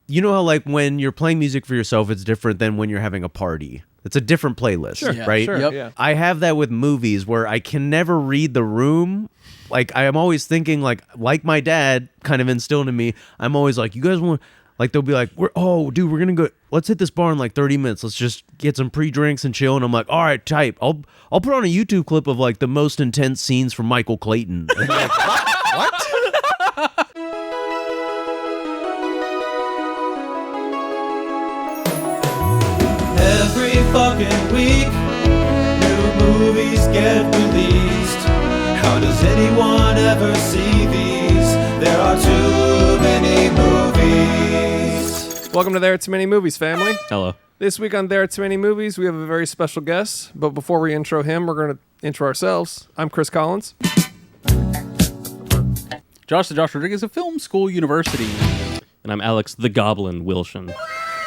you know how like when you're playing music for yourself, it's different than when you're having a party. It's a different playlist, right? Sure, Yep. yeah. I have that with movies where I can never read the room. Like I am always thinking like my dad kind of instilled in me. I'm always like, you guys want, like they'll be like, we're gonna go, let's hit this bar in like 30 minutes. Let's just get some pre-drinks and chill. And I'm like, all right, type. I'll put on a YouTube clip of like the most intense scenes from Michael Clayton. And like, what? Every fucking week, new movies get released. How does anyone ever see these? There are too many movies. Welcome to There Are Too Many Movies, family. Hello. This week on There Are Too Many Movies, we have a very special guest. But before we intro him, we're going to intro ourselves. I'm Chris Collins. Josh Rodriguez of Film School University. And I'm Alex the Goblin Wilson.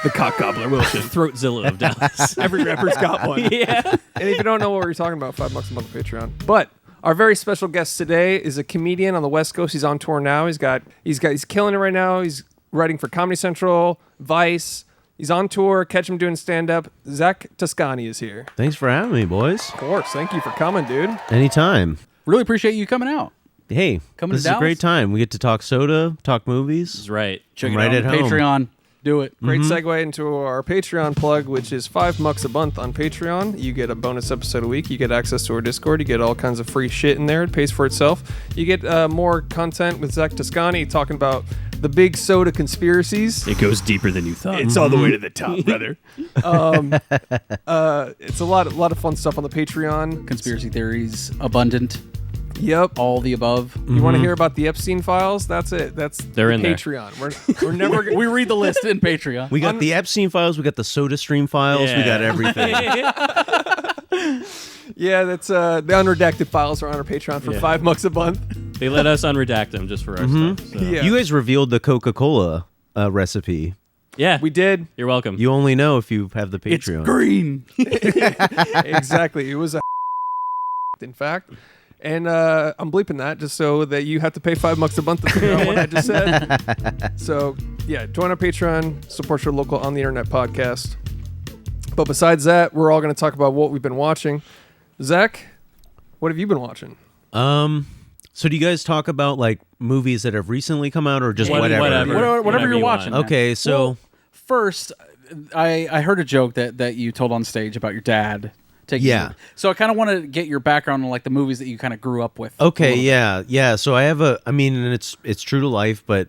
The cock gobbler Wilson. Throatzilla of Dallas. Every rapper's got one. Yeah. And if you don't know what we're talking about, $5 a month on Patreon. But our very special guest today is a comedian on the West Coast. He's on tour now. He's killing it right now. He's writing for Comedy Central, Vice. He's on tour. Catch him doing stand-up. Zak Toscani is here. Thanks for having me, boys. Of course. Thank you for coming, dude. Anytime. Really appreciate you coming out. Hey, Coming this to is a Dallas? great time. We get to talk soda, talk movies. That's right. Check I'm it right out at on home. Patreon. Do it. Great segue into our Patreon plug, which is $5 a month on Patreon. You get a bonus episode a week. You get access to our Discord. You get all kinds of free shit in there. It pays for itself. You get more content with Zak Toscani talking about the big soda conspiracies. It goes deeper than you thought. It's all the way to the top, brother. It's a lot of fun stuff on the Patreon. Conspiracy theories, abundant, Yep. all the above. You want to hear about the Epstein files? That's it. They're the in there. Patreon. We're never. We read the list in Patreon. We got the Epstein files. We got the Soda Stream files. We Yeah. got everything. Yeah, that's the unredacted files are on our Patreon for Yeah. $5 a month. They let us unredact them just for our stuff. So. Yeah. You guys revealed the Coca-Cola recipe. Yeah. We did. You're welcome. You only know if you have the It's Patreon. green. Exactly. It was a in fact. And I'm bleeping that just so that you have to pay $5 a month to figure out what I just said. So, yeah, join our Patreon, support your local on the internet podcast. But besides that, we're all going to talk about what we've been watching. Zach, what have you been watching? So do you guys talk about like movies that have recently come out or just Whatever. Whatever you're you watching. want. Okay, so Well, first, I heard a joke that you told on stage about your dad. Taking Yeah. you. So I kind of want to get your background on like the movies that you kind of grew up with. okay, yeah. So I have and it's true to life, but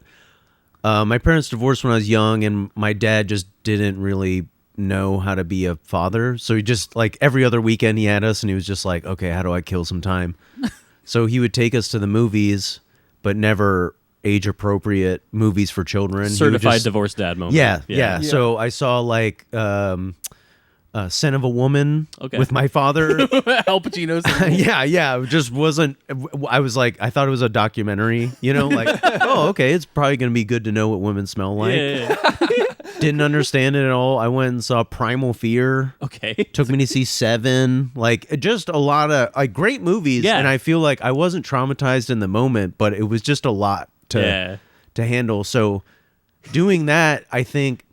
my parents divorced when I was young, and my dad just didn't really know how to be a father. So he just like every other weekend he had us, and he was just like, okay, how do I kill some time? So he would take us to the movies, but never age appropriate movies for children. He would Certified just- divorced dad moment. Yeah. So I saw like Son of a Woman Okay. with my father. Al Pacino's. yeah. It just wasn't. I was like, I thought it was a documentary. You know, like, oh, okay, it's probably gonna be good to know what women smell like. Yeah. Didn't understand it at all. I went and saw Primal Fear. Okay. Took me to see Seven. Like, just a lot of like great movies. Yeah. And I feel like I wasn't traumatized in the moment, but it was just a lot to handle. So doing that, I think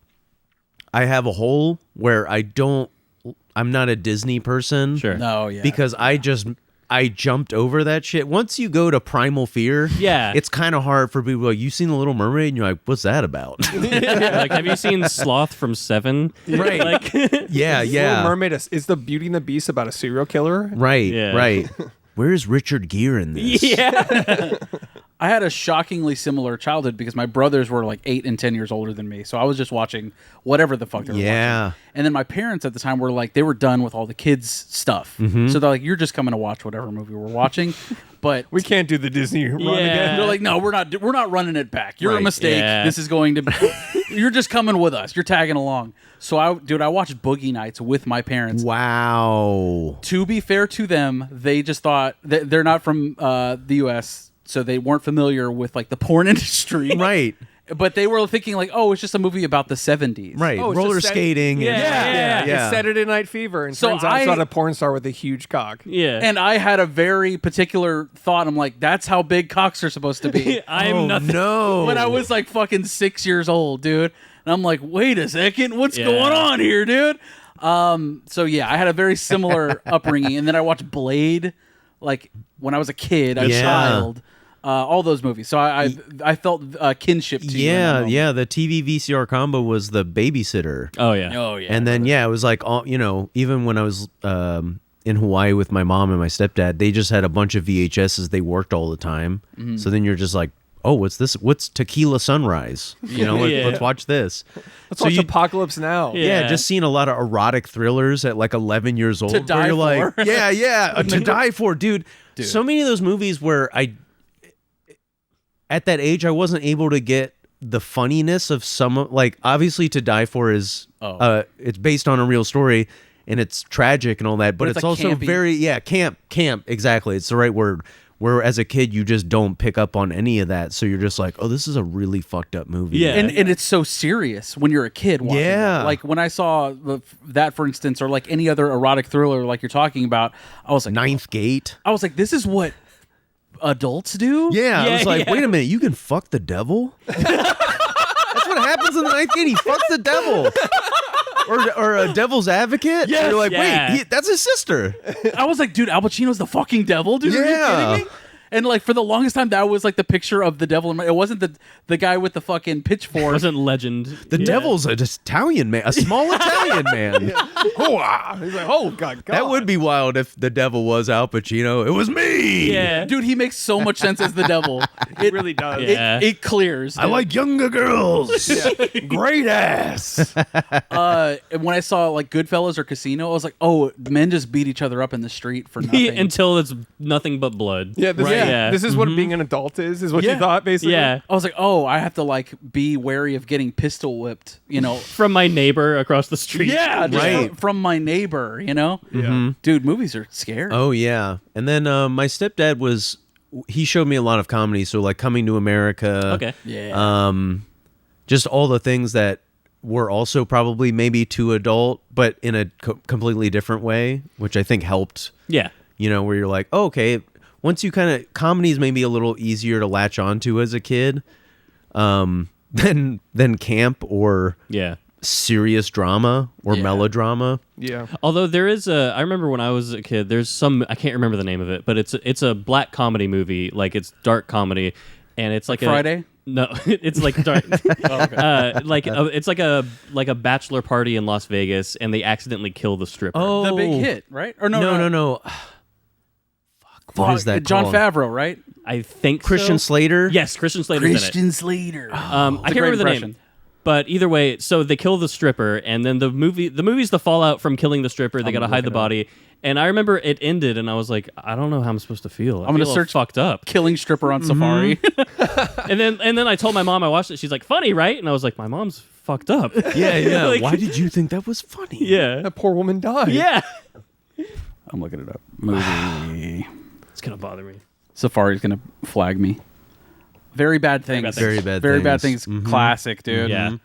I have a hole where I'm not a Disney person. Sure. No, yeah. Because I jumped over that shit. Once you go to Primal Fear, Yeah. it's kind of hard for people. Like, you seen The Little Mermaid? And you're like, what's that about? Like, have you seen Sloth from Seven? Right. Like, Yeah, Little Mermaid is the Beauty and the Beast about a serial killer? Right, Yeah. right. Where's Richard Gere in this? yeah. I had a shockingly similar childhood because my brothers were like 8 and 10 years older than me. So I was just watching whatever the fuck they were Yeah. watching. And then my parents at the time were like, they were done with all the kids' stuff. Mm-hmm. So they're like, you're just coming to watch whatever movie we're watching. But We can't do the Disney run again. they're like, no, we're not running it back. You're a Right. mistake. Yeah. This is going to be, you're just coming with us. You're tagging along. So I watched Boogie Nights with my parents. Wow. To be fair to them, they just thought they're not from the U.S., so they weren't familiar with like the porn industry. Right, But they were thinking like, oh, it's just a movie about the 70s. right. Oh, it's Roller just set- skating. and- Yeah. It's Saturday Night Fever, and So turns out it's I- not a porn star with a huge cock. Yeah. And I had a very particular thought. I'm like, that's how big cocks are supposed to be. I'm Oh, nothing. no. When I was like fucking 6 years old, dude. And I'm like, wait a second, what's going on here, dude? So yeah, I had a very similar upbringing, and then I watched Blade, like when I was a kid, a child. All those movies. So I felt kinship to you. Yeah. The TV VCR combo was The Babysitter. Oh yeah. Oh yeah. And then it was like all even when I was in Hawaii with my mom and my stepdad, they just had a bunch of VHSs. They worked all the time. So then you're just like, oh, what's this? What's Tequila Sunrise? Let's watch this. Let's watch Apocalypse Now. Yeah, just seeing a lot of erotic thrillers at like 11 years old. To die you're for. Like, to die for, dude. So many of those movies where at that age, I wasn't able to get the funniness of some, like, obviously To Die For is, it's based on a real story and it's tragic and all that, but it's like also campy. very, camp, exactly. It's the right word. Where as a kid, you just don't pick up on any of that. So you're just like, oh, this is a really fucked up movie. Yeah. And it's so serious when you're a kid watching it. Like when I saw that, for instance, or like any other erotic thriller like you're talking about, I was like, Ninth Gate. I was like, this is what adults do? Yeah, I was like, yeah. wait a minute, you can fuck the devil? That's what happens in the Ninth Gate. He fucks the devil. Or a devil's advocate? Yes. You're like, Yeah. wait, that's his sister. I was like, dude, Al Pacino's the fucking devil, dude. Are you kidding me? And like for the longest time, that was like the picture of the devil. It wasn't the guy with the fucking pitchfork. Wasn't Legend. The devil's an Italian man, a small Italian man. He's like, oh God. That would be wild if the devil was Al Pacino. It was me. Yeah. Dude, he makes so much sense as the devil. It really does. Yeah. It clears. I like younger girls. Great ass. And when I saw like Goodfellas or Casino, I was like, oh, men just beat each other up in the street for nothing. Until it's nothing but blood. Yeah, this, Yeah. this is what being an adult is what you thought, basically. Yeah. I was like, oh, I have to like be wary of getting pistol whipped, From my neighbor across the street. Yeah, just Right. from my neighbor, Yeah. Dude, movies are scary. Oh yeah. And then my stepdad he showed me a lot of comedy. So like Coming to America. Okay. Yeah. Just all the things that were also probably maybe too adult, but in a completely different way, which I think helped. Yeah. Where you're like, oh, okay, once you kind of comedy is maybe a little easier to latch onto as a kid, than camp or Yeah. serious drama or melodrama. Yeah. Although there is I remember when I was a kid, there's I can't remember the name of it, but it's a black comedy movie, like it's dark comedy, and it's like Friday? No, it's like dark. It's like a bachelor party in Las Vegas, and they accidentally kill the stripper. Oh, The Big Hit, right? Or no. Fuck, what is that John called? Favreau, right? I think Christian so. Slater? Yes, Christian Slater's in it. Slater. I can't remember the impression. name. But either way, so they kill the stripper, and then the movie's the fallout from killing the stripper. They gotta hide the body. And I remember it ended, and I was like, I don't know how I'm supposed to feel. I'm gonna feel search fucked up. Killing stripper on Safari. And then I told my mom I watched it. She's like, funny, right? And I was like, my mom's fucked up. Yeah. Like- Why did you think that was funny? Yeah. That poor woman died. Yeah. I'm looking it up. Movie. It's gonna bother me. Safari's gonna flag me. Very bad things. Very bad Very bad things. things. Classic, dude. Yeah.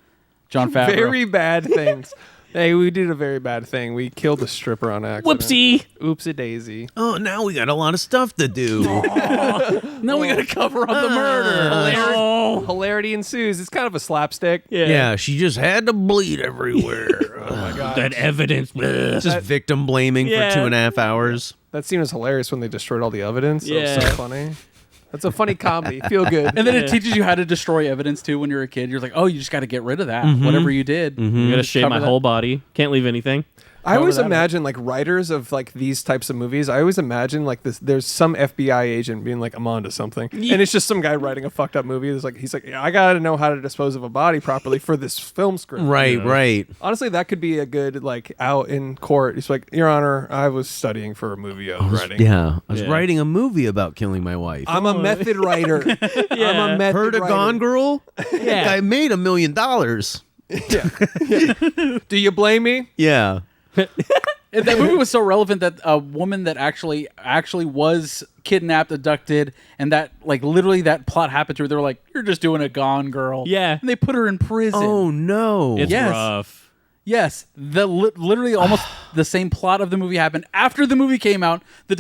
John Favreau. Very bad things. Hey, we did a very bad thing. We killed a stripper on accident. Whoopsie. Oopsie daisy. Oh, now we got a lot of stuff to do. Now we gotta cover up the murder. Hilarity ensues. It's kind of a slapstick. Yeah, she just had to bleed everywhere. Oh my god. That evidence. bleh. Just victim blaming Yeah. for 2.5 hours. That scene was hilarious when they destroyed all the evidence. That was Yeah. so funny. That's a funny comedy. Feel good. And then it teaches you how to destroy evidence too when you're a kid. You're like, oh, you just got to get rid of that. Whatever you did. I'm gonna shave my Cover that. whole body. Can't leave anything. I always that up. imagine like writers of like these types of movies. I always imagine like this. There's some FBI agent being like, "I'm onto something," and it's just some guy writing a fucked up movie. He's like, I gotta know how to dispose of a body properly for this film script. Right. Honestly, that could be a good like out in court. He's like, Your Honor, I was studying for a movie I was writing. Yeah. I was Yeah. writing a movie about killing my wife. I'm a method writer. I'm a method Heard of writer. Gone Girl? Yeah. I made $1 million. Do you blame me? Yeah. And that movie was so relevant that a woman that actually was kidnapped, abducted, and that like literally that plot happened to her. They were like, "You're just doing a Gone Girl." Yeah. and they put her in prison. Oh, no. It's Yes. rough. Yes, literally almost the same plot of the movie happened after the movie came out. The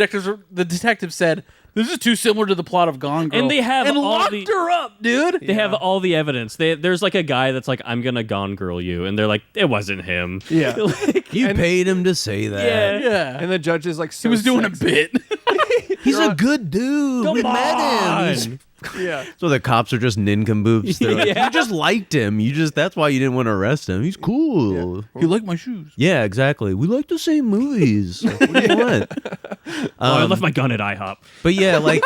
detective said, This is too similar to the plot of Gone Girl. And they have and all locked the- her up, dude. They have all the evidence. There's like a guy that's like, I'm gonna Gone Girl you, and they're like, it wasn't him. Yeah. You paid him to say that. Yeah. Yeah. And the judge is like, he so was doing sexy. a bit. He's a good dude. We met him. He's- Yeah. So the cops are just nincompoops. They're like, Yeah. you just liked him. That's why you didn't want to arrest him. He's cool. You like my shoes? Yeah, exactly. We like the same movies. Like, what do you want? I left my gun at IHOP. But yeah, like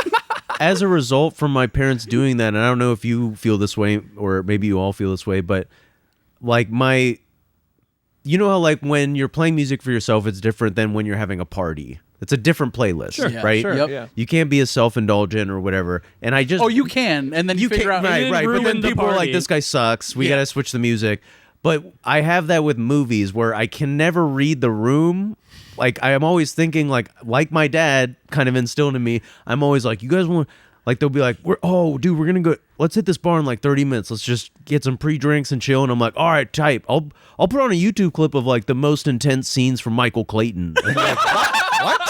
as a result from my parents doing that, and I don't know if you feel this way or maybe you all feel this way, but like you know how like when you're playing music for yourself, it's different than when you're having a party. It's a different playlist, Yeah, right? sure. Yep. Yeah. You can't be as self-indulgent or whatever. And I just Oh, you can, and then you figure out. right, didn't right. But then ruin the people are like, party. "This guy sucks. We Yeah. gotta switch the music." But I have that with movies where I can never read the room. Like I am always thinking, like my dad kind of instilled in me. I'm always like, "You guys want?" Like they'll be like, we're gonna go. Let's hit this bar in like 30 minutes. Let's just get some pre-drinks and chill." And I'm like, "All right, type. I'll put on a YouTube clip of like the most intense scenes from Michael Clayton." And they're like, what?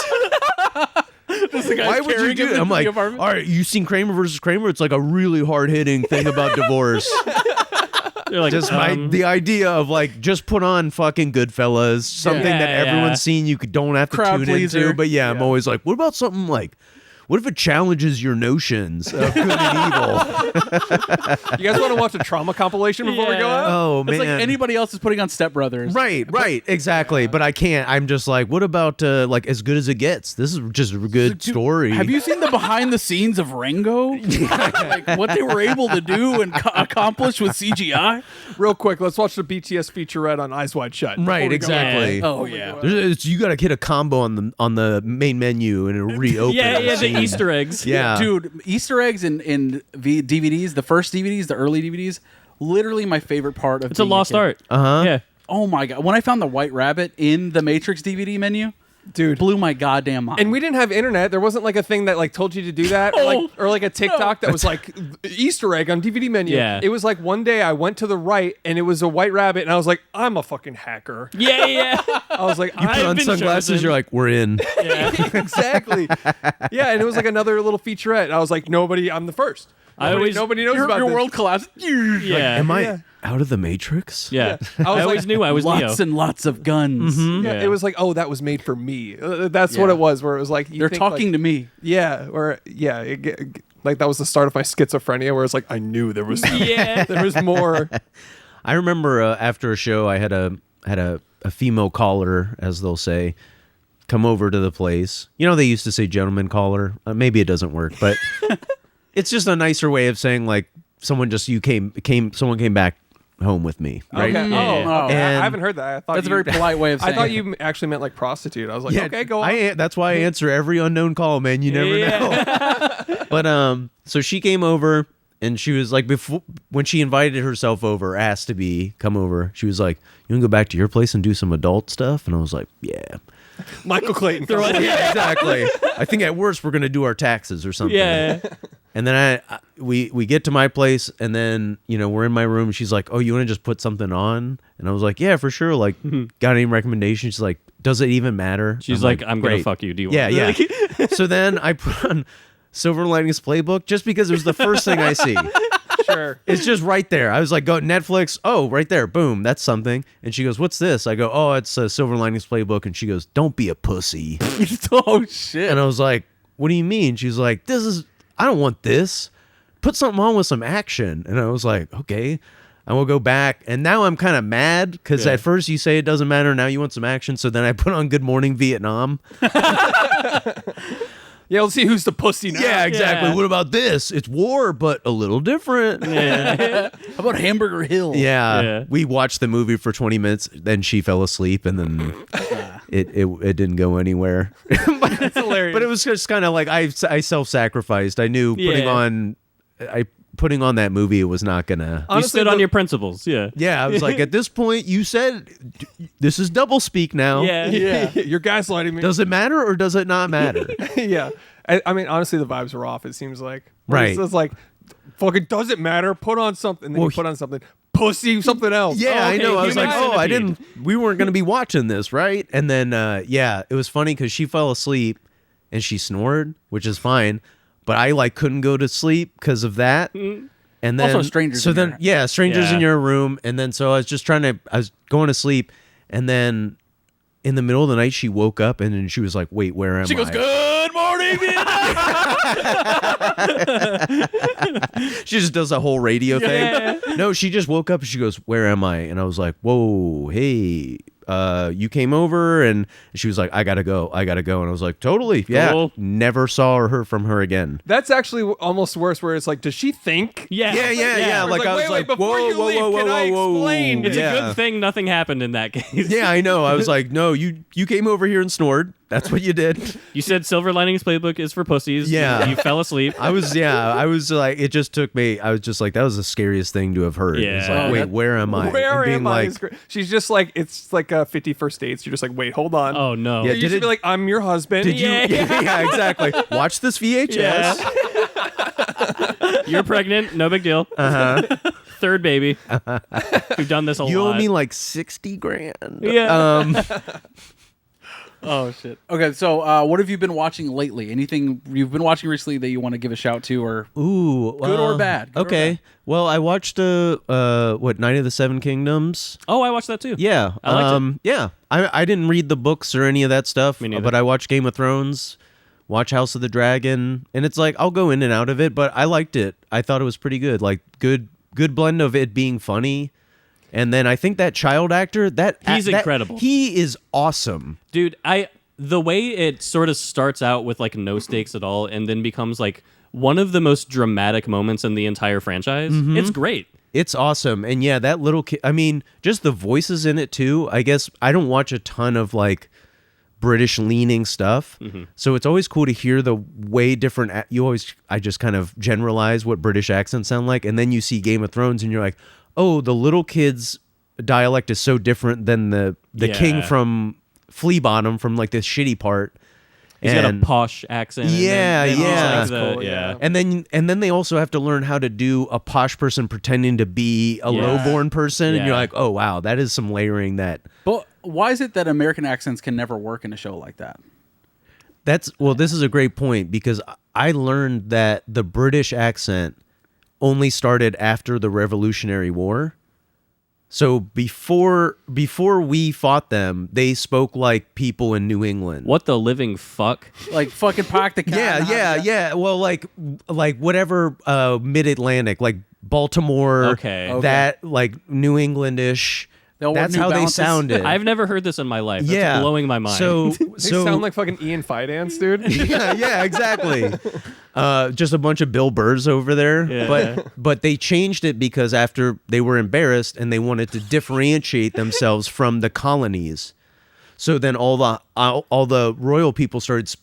Why would you do it? I'm like, all right, you seen Kramer versus Kramer? It's like a really hard-hitting thing about divorce. They're like, Just the idea of like just put on fucking Goodfellas, something Yeah, that yeah. everyone's seen, you don't have to Crowd tune pleaser. into. But yeah, I'm always like, what about something like, what if it challenges your notions of good and evil? You guys want to watch a trauma compilation before we go Yeah. out? Oh man, It's like anybody else is putting on Step Brothers. right, exactly. But I can't. I'm just like, what about like As Good as It Gets? This is just a good Dude, story. Have you seen the behind the scenes of Rango? Like what they were able to do and accomplish with CGI? Real quick, let's watch the BTS featurette on Eyes Wide Shut. before Right, we go exactly. out. Oh yeah. You got to hit a combo on the main menu and it'll reopen. yeah, scene. the Easter eggs. Yeah. Dude, Easter eggs in DVDs, the first DVDs, the early DVDs, literally my favorite part of It's a lost kid. art. Uh-huh. Yeah. Oh my god. When I found the White Rabbit in the Matrix DVD menu, Dude. blew my goddamn mind. And we didn't have internet. There wasn't like a thing that like told you to do that, or like a TikTok that was like Easter egg on DVD menu. Yeah. It was like one day I went to the right and it was a white rabbit, and I was like, I'm a fucking hacker. Yeah. I was like, You put on been sunglasses, chosen. you're like, we're in. exactly. Yeah, and it was like another little featurette. I was like, I'm the first. Nobody knows about your this. world collapsed. Yeah. Am I out of the Matrix? Yeah. I was I always like, knew I was Neo. Lots and lots of guns. Yeah, Yeah. it was like, that was made for me. That's what Yeah. it was. Where it was like, They're talking to me. like that was the start of my schizophrenia, where it's like I knew there was Yeah. there was more. I remember after a show, I had a female caller, as they'll say, come over to the place. You know, they used to say gentleman caller. Maybe it doesn't work, but it's just a nicer way of saying like someone came back home with me, right? Okay. Yeah. Okay. And- I haven't heard that. I thought That's a very polite way of saying I thought it. you actually meant like prostitute. I was like, okay, go on. That's why I answer every unknown call, man. You never know. But so she came over and she was like, before when she invited herself over, asked to come over. She was like, "You want to go back to your place and do some adult stuff?" And I was like, "Yeah." Michael Clayton. Yeah, exactly. I think at worst we're gonna do our taxes or something. Yeah. And then we get to my place, and then we're in my room. She's like, "Oh, you want to just put something on?" And I was like, "Yeah, for sure." Like, got any recommendations? She's like, "Does it even matter?" She's like, I'm going to "Great." fuck you. Do you Yeah, want yeah. So then I put on Silver Linings Playbook just because it was the first thing I see. Sure. It's just right there. I was like, go Netflix. Oh, right there. Boom. That's something. And she goes, "What's this?" I go, "Oh, it's a Silver Linings Playbook." And she goes, "Don't be a pussy." Oh shit. And I was like, "What do you mean?" She's like, I don't want this. Put something on with some action. And I was like, okay. I will go back. And now I'm kind of mad because Yeah. at first you say it doesn't matter. Now you want some action. So then I put on Good Morning Vietnam. Yeah, let's see who's the pussy now. Yeah, exactly. Yeah. What about this? It's war, but a little different. Yeah. How about Hamburger Hill? Yeah. Yeah. We watched the movie for 20 minutes. Then she fell asleep and then it didn't go anywhere. That's hilarious. But it was just kind of like I self-sacrificed. I knew Yeah. putting on that movie, it was not gonna. You stood on your principles. Yeah. Yeah, I was like, at this point, you said this is double speak now. Yeah. Yeah. You're gaslighting me. Does it matter or does it not matter? Yeah. I mean, honestly, the vibes are off. It seems like Right. It's like, fucking doesn't matter. Put on something. Then Well, you put on something. Pussy, something else. Yeah, I okay, know. I was human like, oh, centipede. we weren't gonna be watching this, right? And then, it was funny because she fell asleep, and she snored, which is fine, but I like couldn't go to sleep because of that. And then Also strangers So in then your- yeah, strangers Yeah. in your room, and then so I was going to sleep, and then in the middle of the night she woke up and then she was like, "Wait, where am I?" She goes, "Good morning, Vietnam." She just does a whole radio thing. No, she just woke up and she goes, "Where am I?" And I was like, "Whoa, hey, you came over," and she was like, I gotta go. And I was like, totally, yeah. Cool. Never saw or heard from her again. That's actually almost worse. Where it's like, does she think? Yeah. Yeah. Like, Like I was wait, like, before whoa, you whoa, leave, whoa, can I whoa, whoa, explain? It's yeah. a good thing nothing happened in that case. Yeah, I know. I was like, no, you came over here and snored. That's what you did. You said Silver Linings Playbook is for pussies. Yeah. You fell asleep. I was like, it just took me. I was just like, that was the scariest thing to have heard. It's Yeah. like, wait, where am I? Where And being am I? like, is great. She's just like, it's like 50 First Dates. You're just like, wait, hold on. Oh no. Yeah, You did should it- be like, I'm your husband. Did you? Yeah. Yeah, exactly. Watch this VHS. Yeah. You're pregnant. No big deal. Third baby. We've done this a You lot. owe me like 60 grand. Yeah. Oh shit. Okay, so what have you been watching lately? Anything you've been watching recently that you want to give a shout to, or Ooh. Good or bad? Good or Okay. bad? Well, I watched Night of the Seven Kingdoms. Oh, I watched that too. Yeah. I liked it. Yeah. I didn't read the books or any of that stuff, Me neither. but I watched Game of Thrones, watch House of the Dragon, and it's like I'll go in and out of it, but I liked it. I thought it was pretty good. Like good blend of it being funny. And then I think that child actor, He's incredible. He is awesome. Dude, the way it sort of starts out with like no stakes at all and then becomes like one of the most dramatic moments in the entire franchise. Mm-hmm. It's great. It's awesome. And yeah, that little kid, I mean, just the voices in it too. I guess I don't watch a ton of like British leaning stuff. So it's always cool to hear the way different, I just kind of generalize what British accents sound like. And then you see Game of Thrones and you're like, oh, the little kid's dialect is so different than the king Yeah. from Flea Bottom from like this shitty part. He's got a posh accent. and Yeah, then yeah. it's like Cool, yeah. And then they also have to learn how to do a posh person pretending to be a Yeah. lowborn person, and you're Yeah. like, oh wow, that is some layering. but why is it that American accents can never work in a show like that? This is a great point because I learned that the British accent only started after the Revolutionary War. So before we fought them, they spoke like people in New England. What the living fuck? Like fucking park the cat. Yeah. Well, like whatever mid-Atlantic, like Baltimore. Okay. That like New Englandish. They'll wear That's New how Balances. they sounded. I've never heard this in my life. That's yeah, blowing my mind. So They sound like fucking Ian Fidance, dude. yeah, exactly. Just a bunch of Bill Burrs over there. Yeah. But they changed it because after they were embarrassed and they wanted to differentiate themselves from the colonies. So then all the royal people started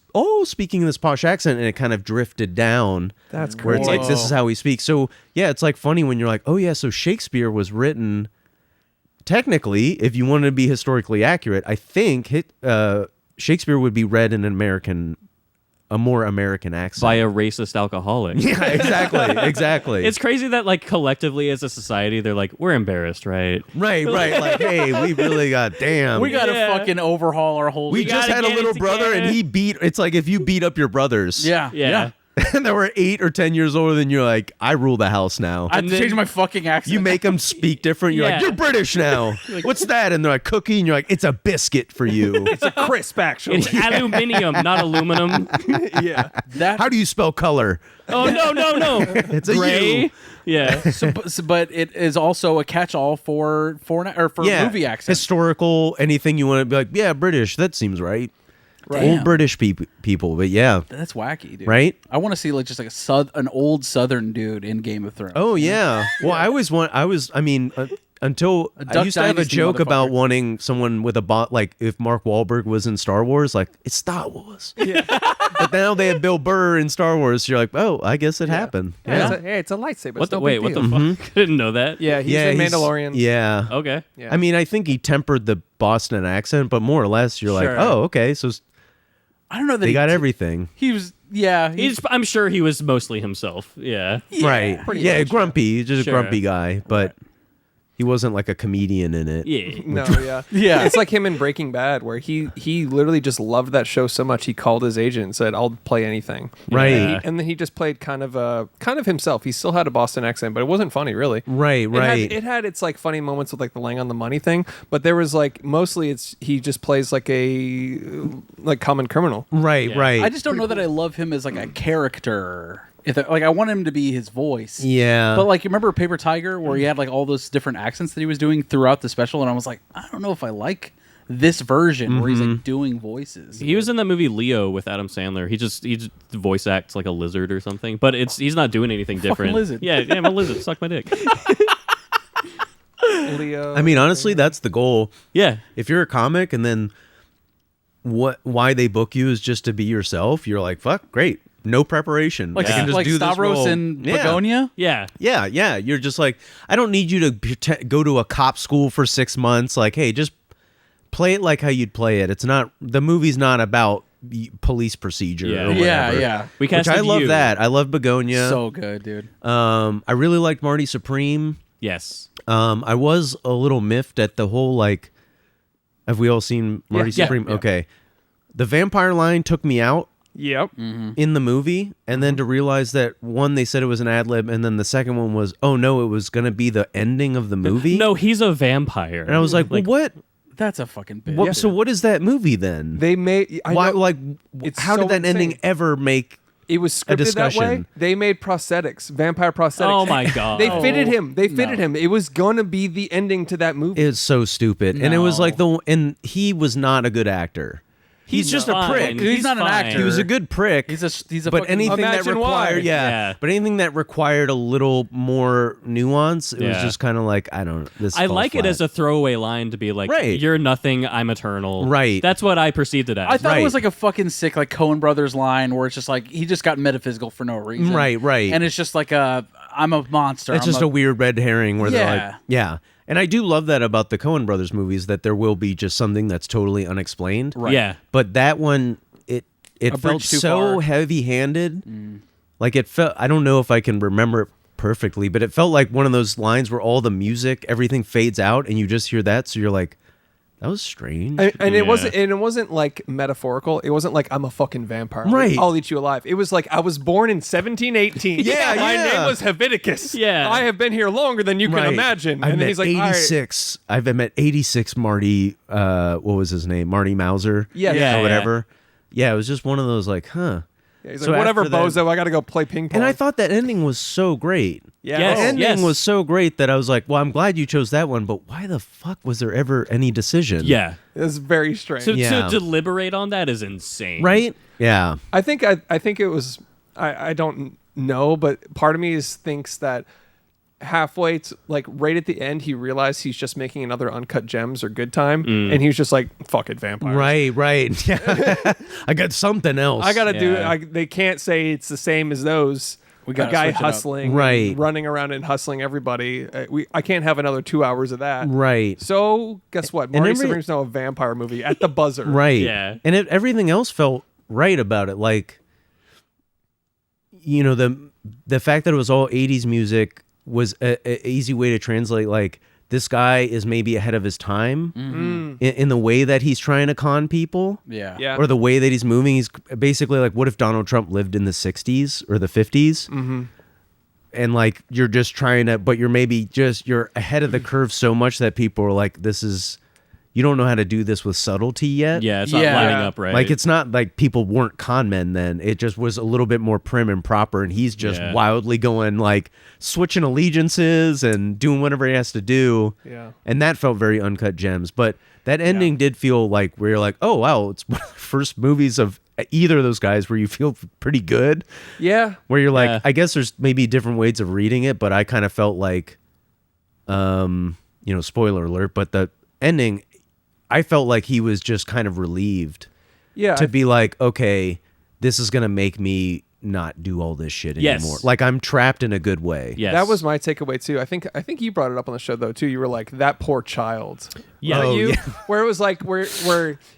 speaking this posh accent, and it kind of drifted down. That's where it's like crazy. this is how we speak. So yeah, it's like funny when you're like, oh yeah, so Shakespeare was written. Technically, if you want to be historically accurate, I think Shakespeare would be read in a more American accent. by a racist alcoholic. Yeah, exactly. It's crazy that like collectively as a society they're like we're embarrassed, right? right. Like, hey, we really got damn. We got to Yeah. fucking overhaul our whole. We just gotta had a get little it brother, and together. it's like if you beat up your brothers, Yeah. Yeah. and they were 8 or 10 years older than you're like, I rule the house now. I have And to then- change my fucking accent. You make them speak different. You're like, Yeah. you're British now. What's that? And they're like, cookie. And you're like, it's a biscuit for you. It's a crisp, actually. It's aluminium, not aluminum. Yeah. that. How do you spell color? Oh no. It's a Gray. U. Yeah. but it is also a catch-all for movie accents. Historical, anything you want to be like, yeah, British. That seems right. Damn. Old British people, but yeah. That's wacky, dude. Right? I want to see like just like an old Southern dude in Game of Thrones. Oh yeah. Well, until A I Duck used to have a Dynasty joke about motherfucker. wanting someone with a bot, like if Mark Wahlberg was in Star Wars, like it's Star Wars. Yeah. But now they have Bill Burr in Star Wars. So you're like, oh, I guess it happened. Yeah. Yeah. It's a lightsaber. What It's the no wait? big What the deal. fuck? I didn't know that. Yeah, he's in Mandalorian. Yeah. Okay. Yeah. I mean, I think he tempered the Boston accent, but more or less, you're Sure. like, oh, okay, so I don't know that they got everything. He was. Yeah. I'm sure he was mostly himself. Yeah. Right. pretty Yeah, much, grumpy. He's just Sure. a grumpy guy. But He wasn't like a comedian in it. Yeah. No, yeah. Yeah. It's like him in Breaking Bad, where he literally just loved that show so much he called his agent and said, "I'll play anything." Right. And then he just played kind of himself. He still had a Boston accent, but it wasn't funny, really. Right. It had its like funny moments with like the laying on the money thing, but there was like mostly he just plays like a like common criminal. Right. Yeah. Right. I just don't know that I love him as like a character. Like I want him to be his voice. Yeah. But like you remember Paper Tiger where he had like all those different accents that he was doing throughout the special, and I was like, I don't know if I like this version where he's like doing voices. He was in that movie Leo with Adam Sandler. He just voice acts like a lizard or something, but he's not doing anything different. lizard. Yeah, I'm a lizard. Suck my dick. Leo. I mean, honestly, that's the goal. Yeah. If you're a comic and then why they book you is just to be yourself, you're like, fuck, great. No preparation. Like, I can just like do this Stavros role. in Yeah. Begonia. Yeah. Yeah. You're just like, I don't need you to go to a cop school for 6 months. Like, hey, just play it like how you'd play it. It's not, the movie's not about police procedure Yeah. or whatever. Yeah. We Which casted I love you. that. I love Begonia. So good, dude. I really liked Marty Supreme. Yes. I was a little miffed at the whole, like, have we all seen Marty Yeah. Supreme? Yeah. Okay. The vampire line took me out Yep. in the movie, and then to realize that one, they said it was an ad lib, and then the second one was, oh no, it was going to be the ending of the movie. No, he's a vampire. And I was like, well, what? That's a fucking bitch. What? So what is that movie then? They made. Why? Like, It's how so did that ending insane. ever make? It was scripted that way. discussion. They made prosthetics, vampire prosthetics. Oh my god. They fitted him. They fitted him. It was gonna be the ending to that movie. It's so stupid, and it was No. like and he was not a good actor. He's just a fine. prick. He's not an fine. actor. He was a good prick. He's a but fucking- anything that Imagine why. required, Yeah. but anything that required a little more nuance, it was Yeah. just kind of like, I don't. This. I falls like it flat. as a throwaway line to be like, Right. "You're nothing. I'm eternal." Right. That's what I perceived it as. I thought Right. it was like a fucking sick like Coen Brothers line where it's just like he just got metaphysical for no reason. Right. And it's just like I'm a monster. It's I'm just a weird red herring where they're like, Yeah. yeah. And I do love that about the Coen Brothers movies, that there will be just something that's totally unexplained. Right. Yeah. But that one, it felt bridge too so far. heavy-handed. Like it felt. I don't know if I can remember it perfectly, but it felt like one of those lines where all the music, everything fades out, and you just hear that. So you're like, that was strange. And Yeah. it wasn't like metaphorical. It wasn't like I'm a fucking vampire. Right. I'll eat you alive. It was like I was born in 1718. Yeah, My yeah. name was Leviticus. Yeah. I have been here longer than you can Right. imagine. I And then met he's like, all right. 86. I've met 86 Marty. What was his name? Marty Mauser. Yeah. Yeah. Or whatever. Yeah, it was just one of those like, huh. Yeah, he's So like, whatever, after that- bozo. I got to go play ping pong. And I thought that ending was so great. yeah. Yes. The Oh, ending yes. was so great that I was like, well, I'm glad you chose that one, but why the fuck was there ever any decision? Yeah. It was very strange. Yeah. To deliberate on that is insane. Right? Yeah. I think it was. I don't know, but part of me thinks that halfway to, like right at the end, he realized he's just making another Uncut Gems or Good Time, and he was just like, "Fuck it, vampires." Right. Yeah. I got something else. I gotta do. Yeah. They can't say it's the same as those. We A gotta guy switch it up. hustling, Right. running around and hustling everybody. I can't have another 2 hours of that. Right. So guess what? Marty every- Supreme's now a vampire movie at the buzzer. Right. Yeah. And everything else felt right about it. Like, you know, the fact that it was all 80s music was a easy way to translate. Like, this guy is maybe ahead of his time in the way that he's trying to con people. Yeah. Yeah. Or the way that he's moving. He's basically like, what if Donald Trump lived in the 60s or the 50s? Mm-hmm. And like, you're just trying to, but you're you're ahead of the curve so much that people are like, you don't know how to do this with subtlety yet. Yeah, it's not Yeah. lining up right. Like, it's not like people weren't con men then. It just was a little bit more prim and proper. And he's just Yeah. wildly going, like, switching allegiances and doing whatever he has to do. Yeah. And that felt very Uncut Gems. But that ending did feel like, where you're like, oh, wow, it's one of the first movies of either of those guys where you feel pretty good. Yeah. Where you're like, Yeah. I guess there's maybe different ways of reading it, but I kind of felt like, spoiler alert, but the ending, I felt like he was just kind of relieved Yeah. to be like, okay, this is going to make me not do all this shit Yes. anymore. Like, I'm trapped in a good way. Yes. That was my takeaway too. I think you brought it up on the show though too. You were like, that poor child. Yeah. Weren't Oh, you? yeah. Where it was like where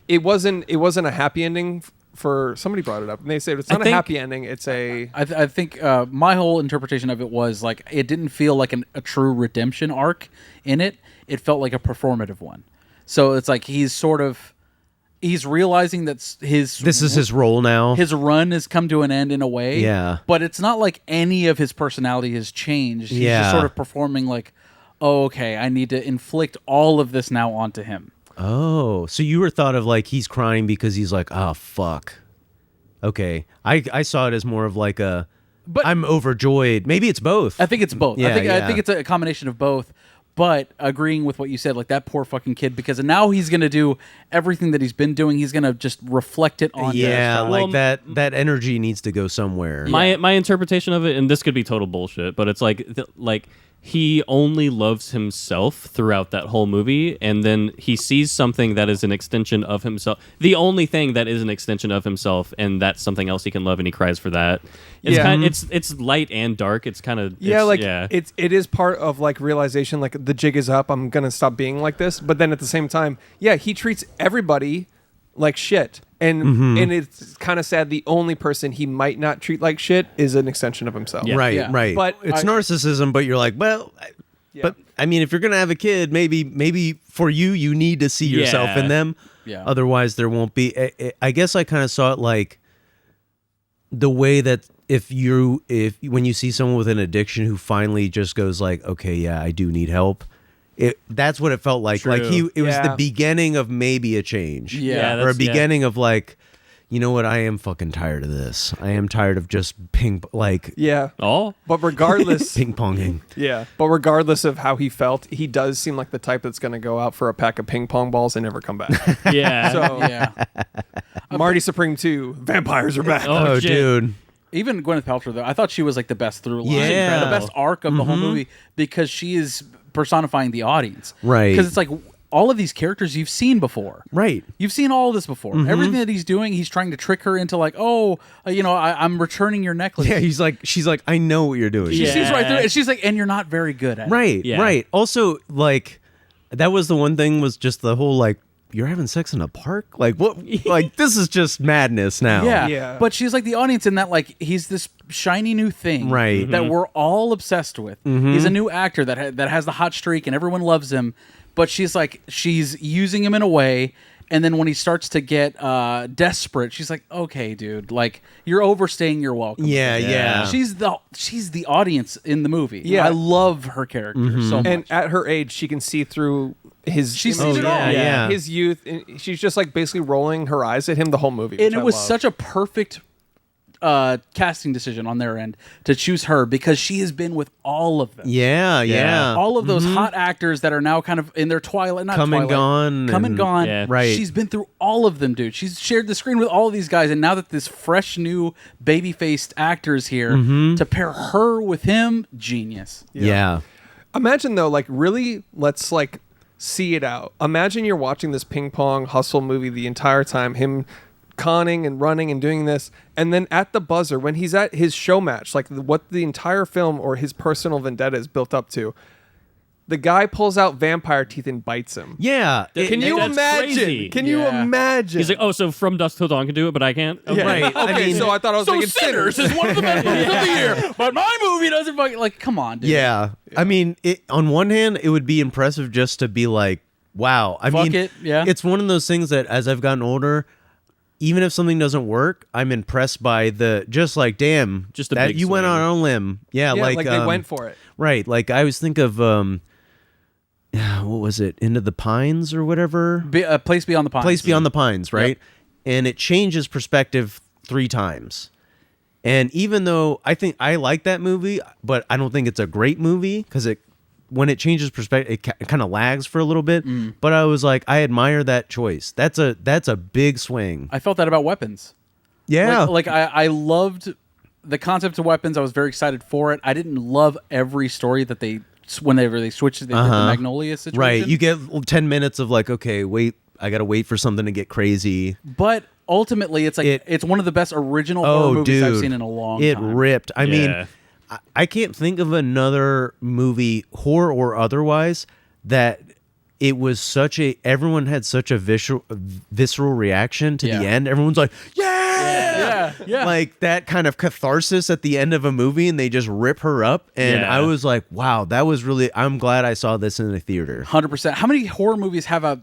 it wasn't a happy ending for somebody brought it up, and they said it's not a happy ending. It's a. I think my whole interpretation of it was like it didn't feel like a true redemption arc in it. It felt like a performative one. So it's like he's realizing that this is his role now. His run has come to an end in a way. Yeah. But it's not like any of his personality has changed. He's just sort of performing like, oh, okay, I need to inflict all of this now onto him. Oh, so you were thought of like he's crying because he's like, oh, fuck. Okay. I saw it as more of like but I'm overjoyed. Maybe it's both. I think it's both. Yeah, I think it's a combination of both. But agreeing with what you said, like that poor fucking kid, because now he's going to do everything that he's been doing. He's going to just reflect it on. Yeah, like that energy needs to go somewhere. My interpretation of it, and this could be total bullshit, but it's like he only loves himself throughout that whole movie, and then he sees something that is an extension of himself. The only thing that is an extension of himself, and that's something else he can love, and he cries for that. It's light and dark. It's kind of it is part of like realization, like the jig is up. I'm gonna stop being like this, but then at the same time, he treats everybody like shit. And it's kind of sad. The only person he might not treat like shit is an extension of himself. Yeah. Right. But it's narcissism. But you're like, well, but I mean, if you're gonna have a kid, maybe for you need to see yourself in them. Yeah. Otherwise, there won't be. I guess I kind of saw it like the way that if when you see someone with an addiction who finally just goes like, okay, yeah, I do need help. That's what it felt like. True. Like it was the beginning of maybe a change. Yeah, or a beginning of like, you know what? I am fucking tired of this. I am tired of just Oh, but regardless, ping ponging. Yeah, but regardless of how he felt, he does seem like the type that's going to go out for a pack of ping pong balls and never come back. yeah. So Marty Supreme 2, vampires are back. Oh, shit. dude. Even Gwyneth Paltrow, though, I thought she was like the best through line, Yeah. the best arc of the whole movie, because she is personifying the audience. Right. Because it's like all of these characters you've seen before. Right. You've seen all of this before. Everything that he's doing, he's trying to trick her into like, I'm returning your necklace. Yeah, she's like, I know what you're doing. She Yeah. sees right through it. And she's like, and you're not very good at it. Right, Yeah. right. Also, like, that was the one thing was just the whole, like, you're having sex in a park? Like, what? Like, this is just madness now. Yeah. Yeah. But she's like the audience in that, like, he's this shiny new thing Right. that we're all obsessed with. He's a new actor that has the hot streak and everyone loves him. But she's using him in a way. And then when he starts to get desperate, she's like, okay, dude, like, you're overstaying your welcome. Yeah. She's the audience in the movie. Yeah. I love her character so much. And at her age, she can see through his. She sees it all. Yeah. His youth. And she's just like basically rolling her eyes at him the whole movie. And it was such a perfect casting decision on their end to choose her because she has been with all of them. Yeah. All of those hot actors that are now kind of in their twilight, Come and gone. Yeah. Right. She's been through all of them, dude. She's shared the screen with all of these guys, and now that this fresh new baby-faced actor is here, to pair her with him, genius. Yeah. Imagine though, like really, let's like see it out. Imagine you're watching this ping pong hustle movie the entire time, him conning and running and doing this, and then at the buzzer when he's at his show match, like what the entire film or his personal vendetta is built up to, the guy pulls out vampire teeth and bites him. Yeah. Can you That's imagine? crazy. Can you imagine? He's like, oh, so From Dusk Till Dawn can do it, but I can't. Okay. Right. Okay, so I thought I was thinking Sinners is one of the best movies of the year, but my movie doesn't fucking, like, come on, dude. Yeah. I mean, on one hand, it would be impressive just to be like, wow. I Fuck mean, it, yeah. It's one of those things that as I've gotten older, even if something doesn't work, I'm impressed by damn, Just a that big you went swing. on a limb. Yeah, Yeah, like they um, went for it. Right. Like I always think of what was it? Into the Pines or whatever? Place Beyond the Pines. Place Beyond the Pines, right? And it changes perspective 3 times. And even though I think I like that movie, but I don't think it's a great movie because when it changes perspective, it kind of lags for a little bit. But I was like, I admire that choice. That's a big swing. I felt that about Weapons. Yeah. Like I loved the concept of Weapons. I was very excited for it. I didn't love every story that whenever they switched, they did the Magnolia situation. Right. You get 10 minutes of like, okay, wait, I got to wait for something to get crazy. But ultimately, it's like it's one of the best original horror movies I've seen in a long time. It ripped. I mean, Yeah. I can't think of another movie, horror or otherwise, that it was everyone had such a visceral reaction to the end. Everyone's like, yeah! Yeah. Like that kind of catharsis at the end of a movie, and they just rip her up. And Yeah. I was like, wow, that was really. I'm glad I saw this in the theater. 100%. How many horror movies have a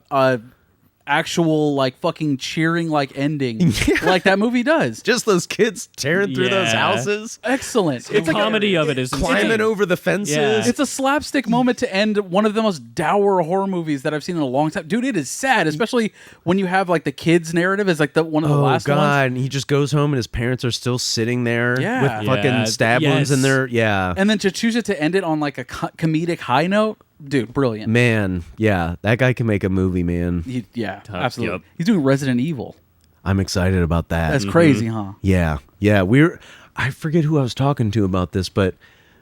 actual like fucking cheering like ending like that movie does? Just those kids tearing through those Yeah. houses, Excellent. The comedy of it is climbing insane. over the fences. Yeah. It's a slapstick moment to end one of the most dour horror movies that I've seen in a long time. Dude, it is sad, especially when you have like the kids narrative is like one of the Oh last God! ones. And he just goes home, and his parents are still sitting there Yeah. with fucking Yeah. stab wounds in Yes. there. Yeah, And then to choose it to end it on like a comedic high note, dude, brilliant. man. Yeah, that guy can make a movie, man. Yeah, absolutely. Yep. He's doing Resident Evil. I'm excited about that. That's crazy, huh? Yeah, yeah. I forget who I was talking to about this, but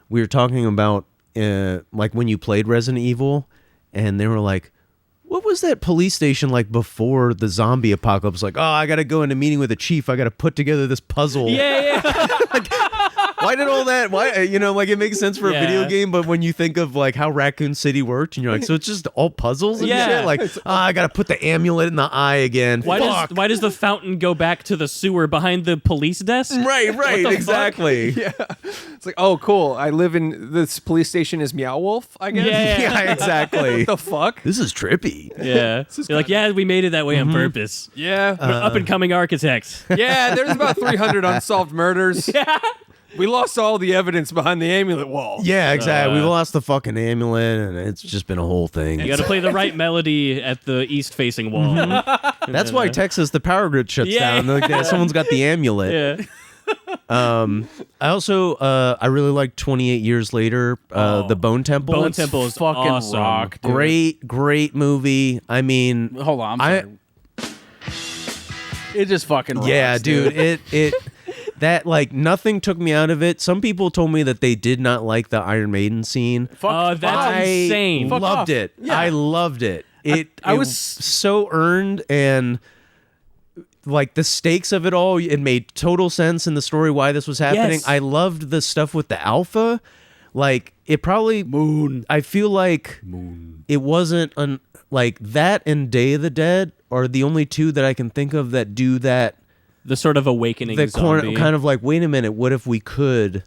we were talking about like when you played Resident Evil, and they were like, "What was that police station like before the zombie apocalypse?" Like, oh, I got to go into a meeting with the chief. I got to put together this puzzle. Yeah. Why did all that? Why like it makes sense for a video Yeah. game, but when you think of like how Raccoon City worked, and you're like, so it's just all puzzles and Yeah. shit. Like, I got to put the amulet in the eye again. Fuck. Why does the fountain go back to the sewer behind the police desk? Right, the fuck? exactly. It's like, oh, cool. I live in this police station is Meow Wolf, I guess. Yeah. Yeah, exactly. What the fuck? This is trippy. Yeah. You're like, yeah, we made it that way on purpose. Yeah. We're up and coming architects. Yeah, there's about 300 unsolved murders. Yeah. We lost all the evidence behind the amulet wall. Yeah, exactly. We lost the fucking amulet, and it's just been a whole thing. You got to play the right melody at the east-facing wall. That's why Texas, the power grid shuts Yeah. down. Like, someone's got the amulet. Yeah. I also, I really like 28 Years Later, The Bone Temple. Bone Temple is fucking awesome. rock, dude. Great movie. I mean, Hold on, I'm sorry. It just fucking rocks, yeah, dude. It that like nothing took me out of it. Some people told me that they did not like the Iron Maiden scene. Oh, that's insane. Fuck Loved off. it. Yeah. I loved it. I It was- so earned, and like the stakes of it all, it made total sense in the story why this was happening. Yes. I loved the stuff with the alpha. Like it probably I feel like it wasn't like that and Day of the Dead are the only two that I can think of that do that. The sort of awakening zombie. Kind of like, wait a minute, what if we could?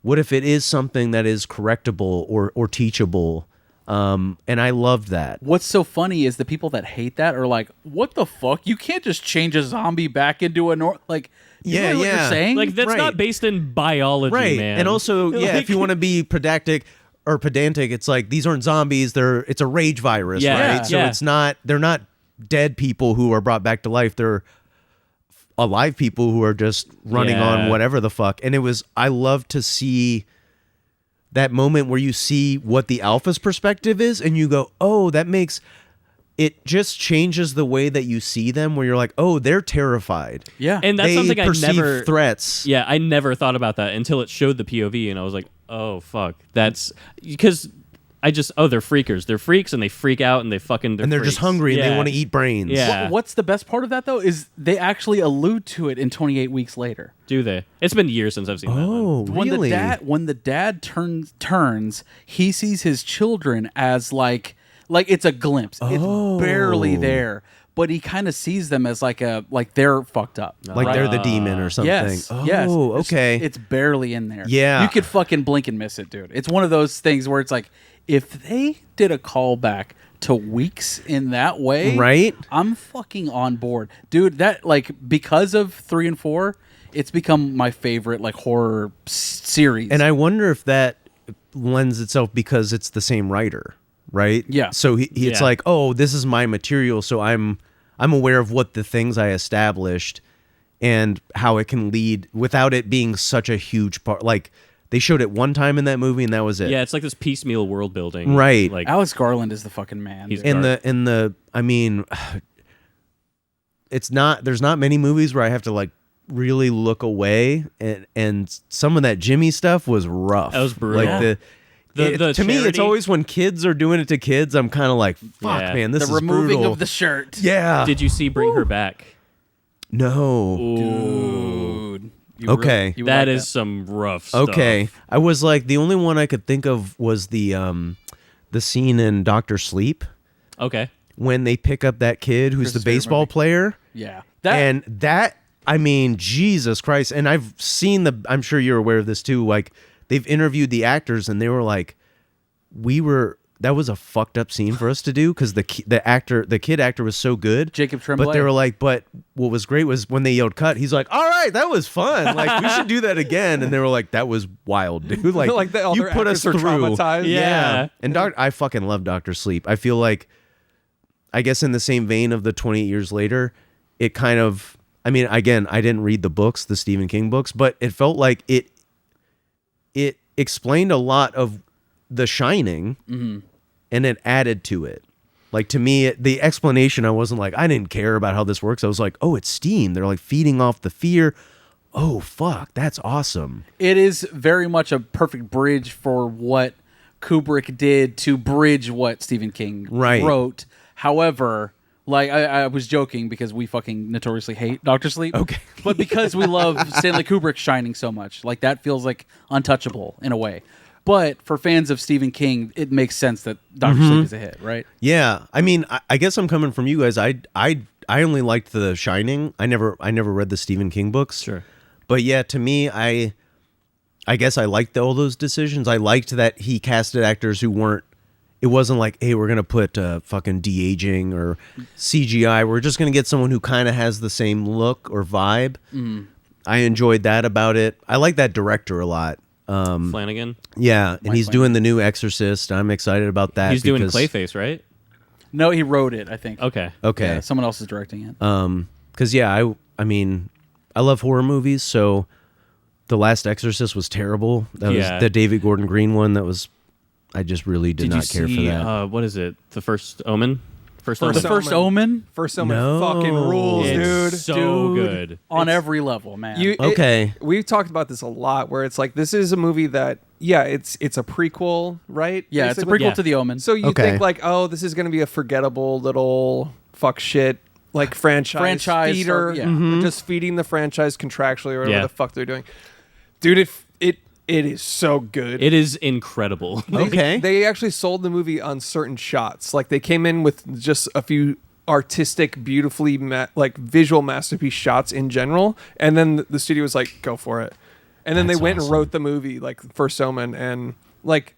What if it is something that is correctable or teachable? And I loved that. What's so funny is the people that hate that are like, "What the fuck? You can't just change a zombie back into a like." You Yeah, know what yeah. you're saying? Like, that's Right. not based in biology, Right. man. And also, yeah, if you want to be pedantic, it's like these aren't zombies, it's a rage virus, Yeah. right? So Yeah. they're not dead people who are brought back to life. They're alive people who are just running on Yeah. whatever the fuck. And I love to see that moment where you see what the alpha's perspective is and you go, oh, it just changes the way that you see them, where you're like, oh, they're terrified. yeah. And that's They something I perceive never threats. Yeah, I never thought about that until it showed the POV, and I was like, "Oh fuck!" That's because they're freakers. They're freaks, and they freak out, and they're And they're just freaks. hungry and Yeah. they want to eat brains. Yeah. What's the best part of that though is they actually allude to it in 28 Weeks Later. Do they? It's been years since I've seen that one. Oh, really? When the dad turns, he sees his children as like it's a glimpse. It's barely there, but he kind of sees them as like they're fucked up. Like they're the demon or something. Yes. Oh, yes. okay. It's barely in there. Yeah. You could fucking blink and miss it, dude. It's one of those things where it's like, if they did a callback to Weeks in that way, Right? I'm fucking on board, dude. That like because of 3 and 4, it's become my favorite like horror series. And I wonder if that lends itself because it's the same writer, right? Yeah. So it's Yeah. like, oh, this is my material, so I'm aware of what the things I established and how it can lead without it being such a huge part. Like they showed it one time in that movie and that was it. Yeah, it's like this piecemeal world building. Right. Like, Alex Garland is the fucking man. He's dude. I mean, there's not many movies where I have to like really look away, and some of that Jimmy stuff was rough. That was brutal. Like The to me, it's charity- always when kids are doing it to kids, I'm kind of like, fuck, Yeah. man, this the is removing brutal. of the shirt. Yeah. Did you see Bring Her Back? No. Dude. You Okay. really- you would That like is some rough stuff. Okay. I was like, the only one I could think of was the scene in Doctor Sleep Okay. when they pick up that kid who's the Christopher baseball Murphy. player. Yeah. And that I mean, Jesus Christ. And I've seen I'm sure you're aware of this too. Like, they've interviewed the actors and they were like, that was a fucked up scene for us to do because the kid actor was so good. Jacob Tremblay. But they were like, but what was great was when they yelled cut, he's like, all right, that was fun. Like, we should do that again. And they were like, that was wild, dude. Like, all you their put us actors through. are traumatized. Yeah. And I fucking love Dr. Sleep. I feel like, I guess in the same vein of the 28 years later, it kind of, I mean, again, I didn't read the books, the Stephen King books, but it felt like it explained a lot of The Shining, and it added to it. Like, to me, the explanation, I wasn't like, I didn't care about how this works. I was like, oh, it's steam. They're like feeding off the fear. Oh, fuck, that's awesome. It is very much a perfect bridge for what Kubrick did to bridge what Stephen King wrote. However, like, I was joking because we fucking notoriously hate Dr. Sleep. Okay. But because we love Stanley Kubrick's Shining so much, like, that feels like untouchable in a way. But for fans of Stephen King, it makes sense that Dr. Sleep is a hit, right? Yeah. I mean, I guess I'm coming from you guys. I only liked The Shining. I never read the Stephen King books. Sure. But yeah, to me, I guess I liked all those decisions. I liked that he casted actors who weren't, it wasn't like, hey, we're going to put fucking de-aging or CGI. We're just going to get someone who kind of has the same look or vibe. I enjoyed that about it. I like that director a lot. Flanagan. Yeah, and he's doing the new Exorcist. I'm excited about that. He's doing Clayface, right? No, he wrote it, I think. Okay. Yeah, someone else is directing it. Because yeah, I mean, I love horror movies. So, The Last Exorcist was terrible. That was the David Gordon Green one. That was, I just really did not care for that. What is it? The First Omen. First The First Omen? First Omen No. fucking rules, It's dude. so good. On every level, man. Okay. We've talked about this a lot where it's like, this is a movie that, yeah, it's a prequel, right? yeah, it's a Basically. prequel to The Omen. So you Okay. think like, oh, this is going to be a forgettable little fuck shit like franchise feeder, just feeding the franchise contractually or whatever Yeah. the fuck they're doing. Dude, it is so good. It is incredible. Okay. They actually sold the movie on certain shots. Like, they came in with just a few artistic, beautifully visual masterpiece shots in general, and then the studio was like, go for it. And then That's they went awesome. and wrote the movie, like First Omen, and like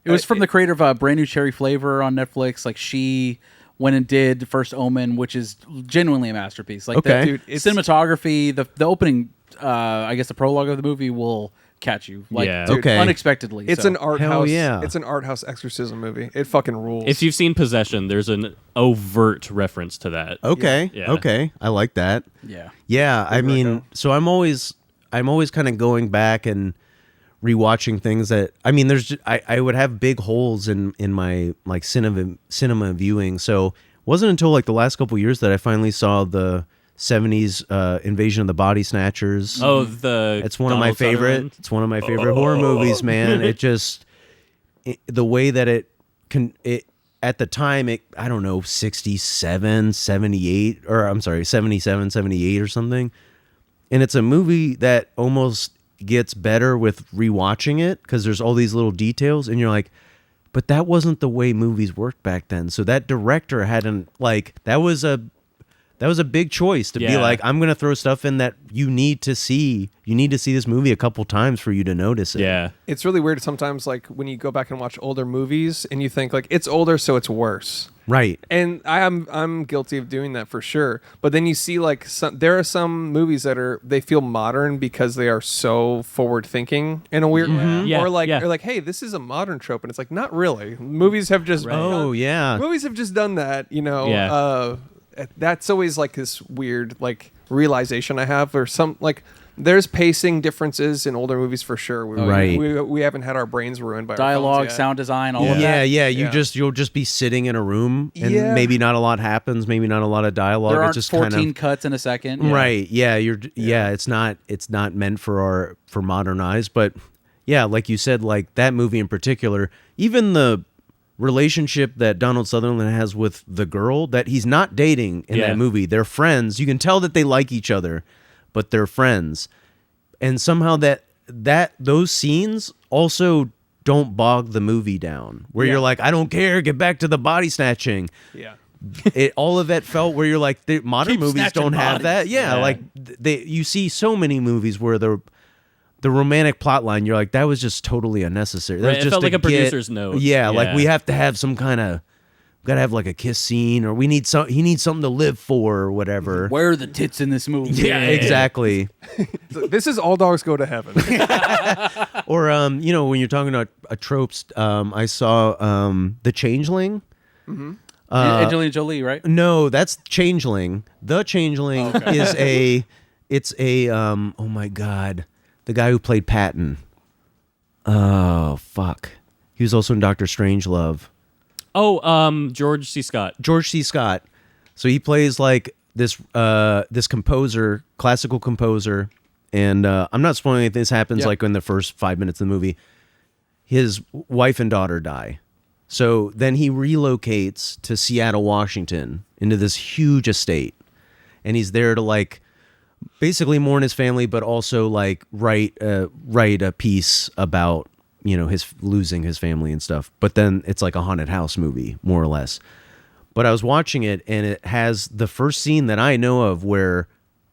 It was from the creator of Brand New Cherry Flavor on Netflix. Like, she went and did First Omen, which is genuinely a masterpiece. Like, Okay. Dude, it's cinematography, the opening, I guess the prologue of the movie will catch you, like, Yeah. dude, Okay. unexpectedly. It's so. an art Hell house. yeah. It's an art house exorcism movie. It fucking rules. If you've seen Possession, there's an overt reference to that. Okay. Yeah. Okay. I like that. Yeah. Yeah. I mean, so I'm always kind of going back and rewatching things that, I mean, I would have big holes in my like cinema viewing. So it wasn't until like the last couple years that I finally saw the 70s Invasion of the Bodysnatchers. Oh, It's one of my favorite. It's one of my favorite horror movies, man. It just the way that it at the time, I don't know, 67, 78, or I'm sorry, 77, 78 or something. And it's a movie that almost gets better with rewatching it because there's all these little details and you're like, but that wasn't the way movies worked back then. So that director hadn't, like, that was a big choice to be like, I'm going to throw stuff in that you need to see. You need to see this movie a couple times for you to notice it. Yeah. it's really weird sometimes, like when you go back and watch older movies and you think like it's older, so it's worse. Right. And I'm guilty of doing that for sure. But then you see like there are some movies that they feel modern because they are so forward thinking in a weird way. Yeah, Or like yeah. or like, hey, this is a modern trope, and it's like, not really. Movies have just Oh, yeah. movies have just done that, you know. Yeah. That's always like this weird like realization I have, or some like there's pacing differences in older movies for sure. Right. We haven't had our brains ruined by our Dialogue, phones yet. sound design, all of Yeah, that. yeah. Yeah. You'll just be sitting in a room and Yeah. maybe not a lot happens, maybe not a lot of dialogue. There It's aren't just 14 kind of cuts in a second. right. Yeah, it's not meant for modern eyes, but yeah, like you said, like that movie in particular, even the relationship that Donald Sutherland has with the girl that he's not dating in Yeah. that movie. They're friends. You can tell that they like each other, but they're friends. And somehow those scenes also don't bog the movie down. Where you're like, I don't care, get back to the body snatching. Yeah. all of it felt where you're like, the modern Keep movies snatching don't have bodies. that. Yeah, Yeah. like you see so many movies where the romantic plot line, you're like, that was just totally unnecessary. That Right, was it just felt to like a get- producer's note. Yeah, like Yeah. we have to have some kind of, gotta have like a kiss scene, or he needs something to live for, or whatever. Where are the tits in this movie? Yeah, exactly. So this is All Dogs Go to Heaven. Or you know, when you're talking about tropes, I saw the Changeling. Angelina Jolie, right? No, that's Changeling. The Changeling is it's a oh my god, the guy who played Patton. Oh fuck, he was also in Doctor Strangelove. Oh, George C. Scott. George C. Scott. So he plays like this composer, classical composer, and I'm not spoiling anything. This happens like in the first 5 minutes of the movie. His wife and daughter die. So then he relocates to Seattle, Washington, into this huge estate, and he's there to like basically mourn his family, but also like write a piece about, you know, his losing his family and stuff. But then it's like a haunted house movie, more or less. But I was watching it, and it has the first scene that I know of where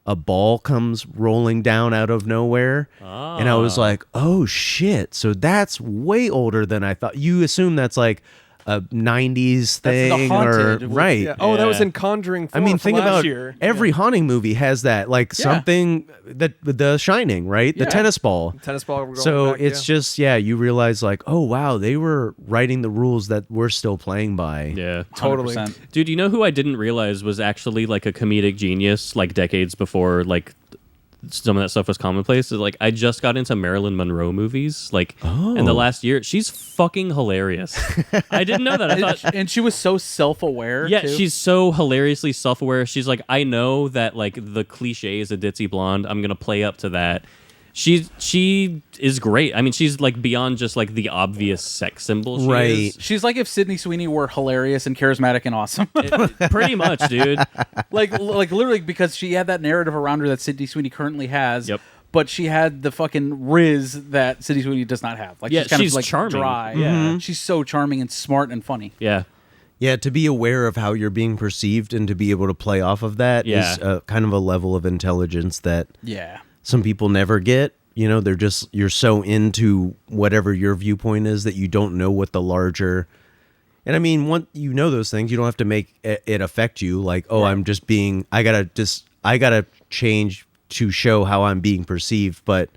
a ball comes rolling down out of nowhere. And I was like, oh shit. So that's way older than I thought. You assume that's like a 90s thing, Haunted, or which- right. Yeah. Oh, that was Yeah. in Conjuring 4 I mean, from think last about year. every haunting movie has that, like something that The Shining, right? The Yeah. tennis ball. Tennis ball. We're going So back, it's just, you realize like, oh wow, they were writing the rules that we're still playing by. Yeah. Totally. 100%. Dude, you know who I didn't realize was actually like a comedic genius, like decades before like some of that stuff was commonplace? Is like I just got into Marilyn Monroe movies, like in the last year. She's fucking hilarious. I didn't know that. I thought, And she was so self-aware. yeah, too. she's so hilariously self-aware. She's like, I know that like the cliche is a ditzy blonde. I'm gonna play up to that. She is great. I mean, she's like beyond just like the obvious sex symbol. She Right. is. She's like if Sydney Sweeney were hilarious and charismatic and awesome. Pretty much, dude. like literally because she had that narrative around her that Sydney Sweeney currently has. Yep. But she had the fucking riz that Sydney Sweeney does not have. Like Yeah, she's kind she's of like charming. dry. Yeah. She's so charming and smart and funny. Yeah. Yeah, to be aware of how you're being perceived and to be able to play off of that is Yeah. kind of a level of intelligence that Yeah. some people never get. You know, you're so into whatever your viewpoint is that you don't know what the larger. And I mean, once you know those things, you don't have to make it affect you. Like, oh, I'm just being. I gotta change to show how I'm being perceived. But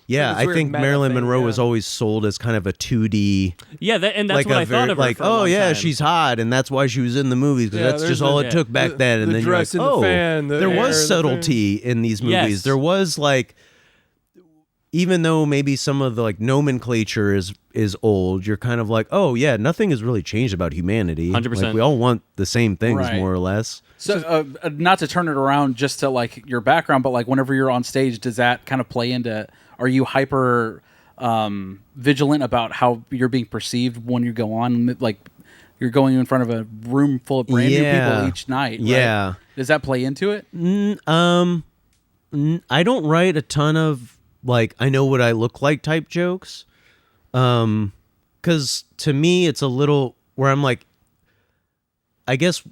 yeah, It's I weird think meta Marilyn thing, Monroe yeah. was always sold as kind of a 2D. Yeah, and that's like what a I thought of her like, for a oh long yeah, time. she's hot, and that's why she was in the movies because Yeah, that's there's just all the- it took back then. And the then you're like, dress and the oh, fan, the there hair, was the subtlety in these movies. Yes. There was like, even though maybe some of the like nomenclature is old, you're kind of like, oh yeah, nothing has really changed about humanity. 100%. Like, we all want the same things Right. more or less. So not to turn it around just to like your background, but like whenever you're on stage, does that kind of play into? Are you hyper vigilant about how you're being perceived when you go on? Like you're going in front of a room full of brand new Yeah. people each night. Right? Yeah. Does that play into it? I don't write a ton of like I know what I look like type jokes. Cause to me it's a little where I'm like, I guess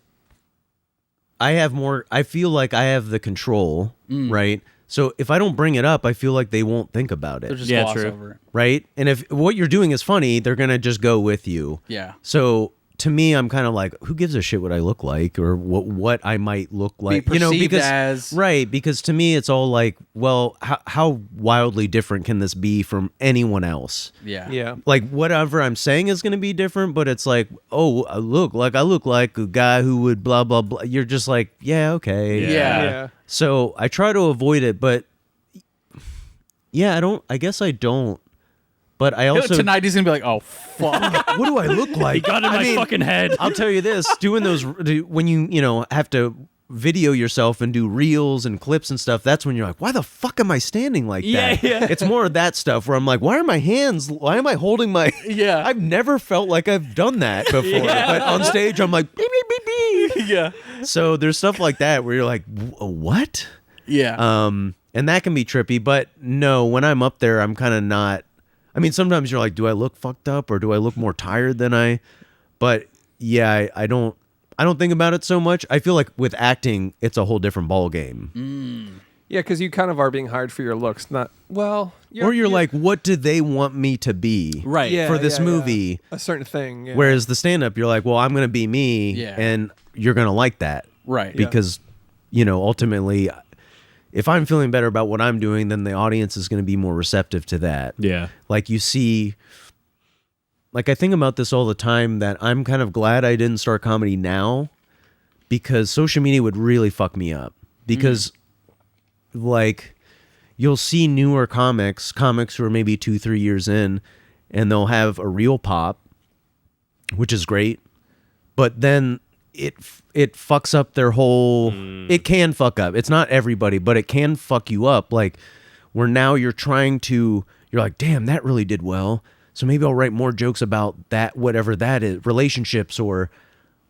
I feel like I have the control, right? So if I don't bring it up, I feel like they won't think about They'll it, just Yeah, gloss true. over it. right? And if what you're doing is funny, they're going to just go with you. Yeah. So to me, I'm kind of like, who gives a shit what I look like or what I might look like? perceived because as- right, because to me, it's all like, well, how wildly different can this be from anyone else? Yeah. Yeah. Like whatever I'm saying is going to be different, but it's like, oh, I look like a guy who would blah blah blah. You're just like, yeah, okay, Yeah. Yeah. So I try to avoid it, but yeah, I guess I don't. But I also Tonight he's gonna be like, oh fuck. what do I look like? Got in my fucking head. I'll tell you this: doing those when you have to video yourself and do reels and clips and stuff. That's when you're like, why the fuck am I standing like that? Yeah. It's more of that stuff where I'm like, why are my hands? Why am I holding my? Yeah. I've never felt like I've done that before. But on stage, I'm like, beep, beep, beep, beep. yeah. So there's stuff like that where you're like, what? Yeah. And that can be trippy. But no, when I'm up there, I'm kind of not. I mean, sometimes you're like, do I look fucked up or do I look more tired than I? But yeah, I don't. I don't think about it so much. I feel like with acting, it's a whole different ball game. Yeah, because you kind of are being hired for your looks, not You're like, what do they want me to be Right. Yeah, for this yeah, movie? a certain thing. Yeah. Whereas the stand-up, you're like, well, I'm going to be me, Yeah. and you're going to like that. Right. Because, ultimately, if I'm feeling better about what I'm doing, then the audience is going to be more receptive to that. Yeah. Like you see, like I think about this all the time, that I'm kind of glad I didn't start comedy now, because social media would really fuck me up. Because like you'll see newer comics who are maybe 2-3 years in, and they'll have a real pop, which is great, but then it fucks up their whole it can fuck up. It's not everybody, but it can fuck you up, like where now you're like, damn, that really did well, so maybe I'll write more jokes about that, whatever that is, relationships or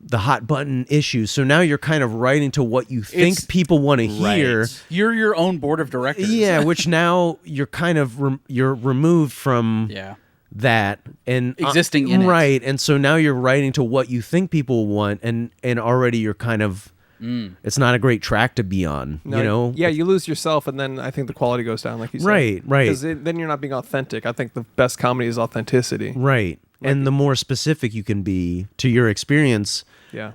the hot button issues. So now you're kind of writing to what you think people want to hear. Right. You're your own board of directors. Yeah, which now you're kind of you're removed from Yeah. that and Existing in it. right. And so now you're writing to what you think people want, and already you're kind of it's not a great track to be on. No, yeah, you lose yourself, and then I think the quality goes down, like you said. Right. Because then you're not being authentic. I think the best comedy is authenticity. Right. And the more specific you can be to your experience,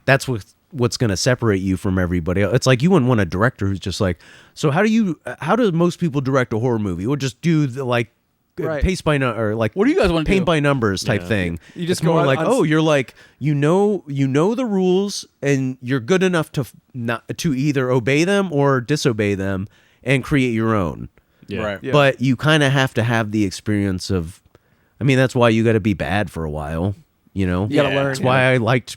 that's what's going to separate you from everybody else. It's like you wouldn't want a director who's just like, so how do most people direct a horror movie? We'll just do the paste by or like, What do you guys want to paint do? by numbers type thing. You just it's more go like, on- you're like, you know the rules, and you're good enough to not to either obey them or disobey them and create your own. Yeah. Right. Yeah. But you kind of have to have the experience of, I mean, that's why you got to be bad for a while, You gotta learn. That's why I liked,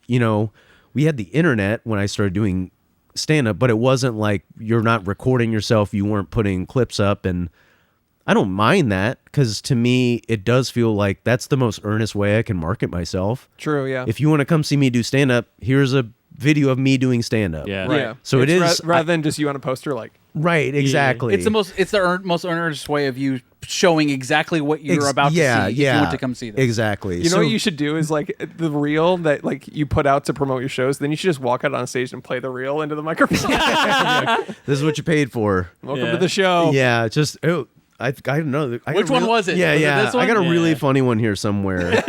we had the internet when I started doing stand-up, but it wasn't like you're not recording yourself, you weren't putting clips up, and I don't mind that, because to me, it does feel like that's the most earnest way I can market myself. True, yeah. If you want to come see me do stand-up, here's a video of me doing stand-up. Yeah. Right. Yeah. So It's it is- rather than just you on a poster, like, Right, exactly. It's the most earnest way of you showing exactly what you're about to see if you want to come see this. Exactly. you know what you should do is like the reel that like you put out to promote your shows. Then you should just walk out on stage and play the reel into the microphone. This is what you paid for. Welcome Yeah. to the show. Yeah, just I don't know. Which one was it? Yeah, Was it yeah. this I got a one? really Yeah. funny one here somewhere.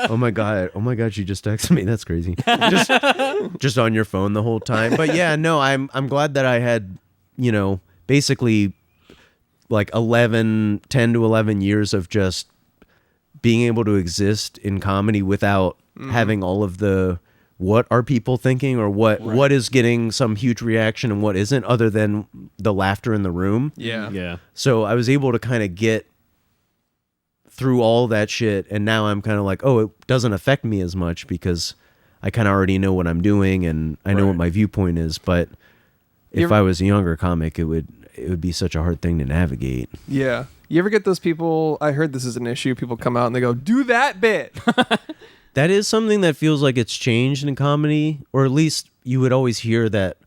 Oh my god, she just texted me. That's crazy. Just on your phone the whole time. But yeah, no, I'm glad that I had, basically like 10 to 11 years of just being able to exist in comedy without having all of the what are people thinking, or what is getting some huge reaction and what isn't, other than the laughter in the room. Yeah. Yeah. So I was able to kind of get through all that shit, and now I'm kind of like, oh, it doesn't affect me as much because I kind of already know what I'm doing and I know what my viewpoint is. But if I was a younger comic, it would be such a hard thing to navigate. Yeah. You ever get those people? I heard this is an issue. People come out and they go, "Do that bit." That is something that feels like it's changed in comedy, or at least you would always hear that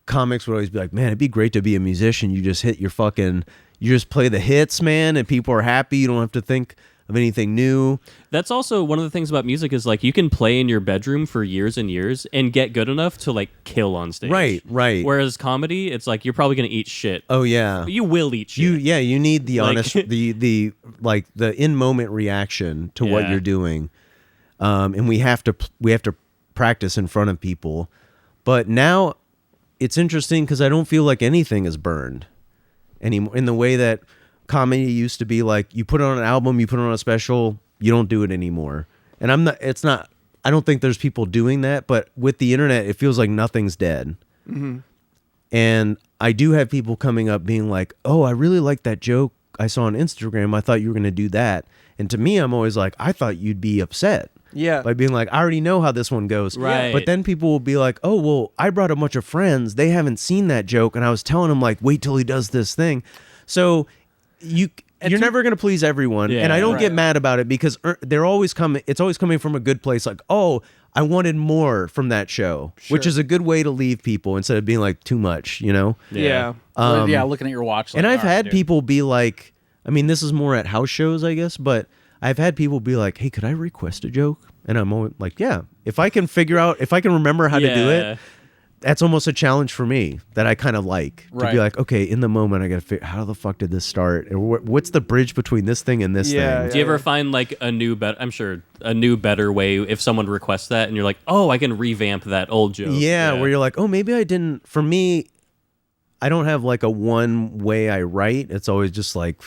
comics would always be like, man, it'd be great to be a musician. You just hit your you just play the hits, man, and people are happy. You don't have to think of anything new. That's also one of the things about music is like you can play in your bedroom for years and years and get good enough to like kill on stage. Right. Whereas comedy, it's like you're probably gonna eat shit. Oh yeah. You will eat shit. You need the Like- honest, the in moment reaction to what Yeah. you're doing, and we have to practice in front of people. But now it's interesting because I don't feel like anything is burned anymore in the way that comedy used to be. Like you put it on an album, you put it on a special, you don't do it anymore. And I don't think there's people doing that, but with the internet, it feels like nothing's dead. Mm-hmm. And I do have people coming up being like, oh, I really like that joke I saw on Instagram. I thought you were going to do that. And to me, I'm always like, I thought you'd be upset. Yeah. By being like, I already know how this one goes. Right. But then people will be like, oh, well, I brought a bunch of friends. They haven't seen that joke. And I was telling them, like, wait till he does this thing. So you're never going to please everyone. Yeah. And I don't Right. get mad about it because they're always coming. It's always coming from a good place. Like, oh, I wanted more from that show, which Sure. is a good way to leave people instead of being like too much, you know? Yeah. Looking at your watch. Like, And I've all right, had dude. people be like, I mean, this is more at house shows, I guess, but I've had people be like, hey, could I request a joke And I'm always like, yeah, if I can remember how to do it, that's almost a challenge for me that I kind of like. To be like, okay, in the moment, I got to figure how the fuck did this start? Or what's the bridge between this thing and this thing? Do you ever find like a new better way if someone requests that and you're like, oh, I can revamp that old joke? Yeah, where you're like, oh, maybe I didn't. For me, I don't have like a one way I write. It's always just like,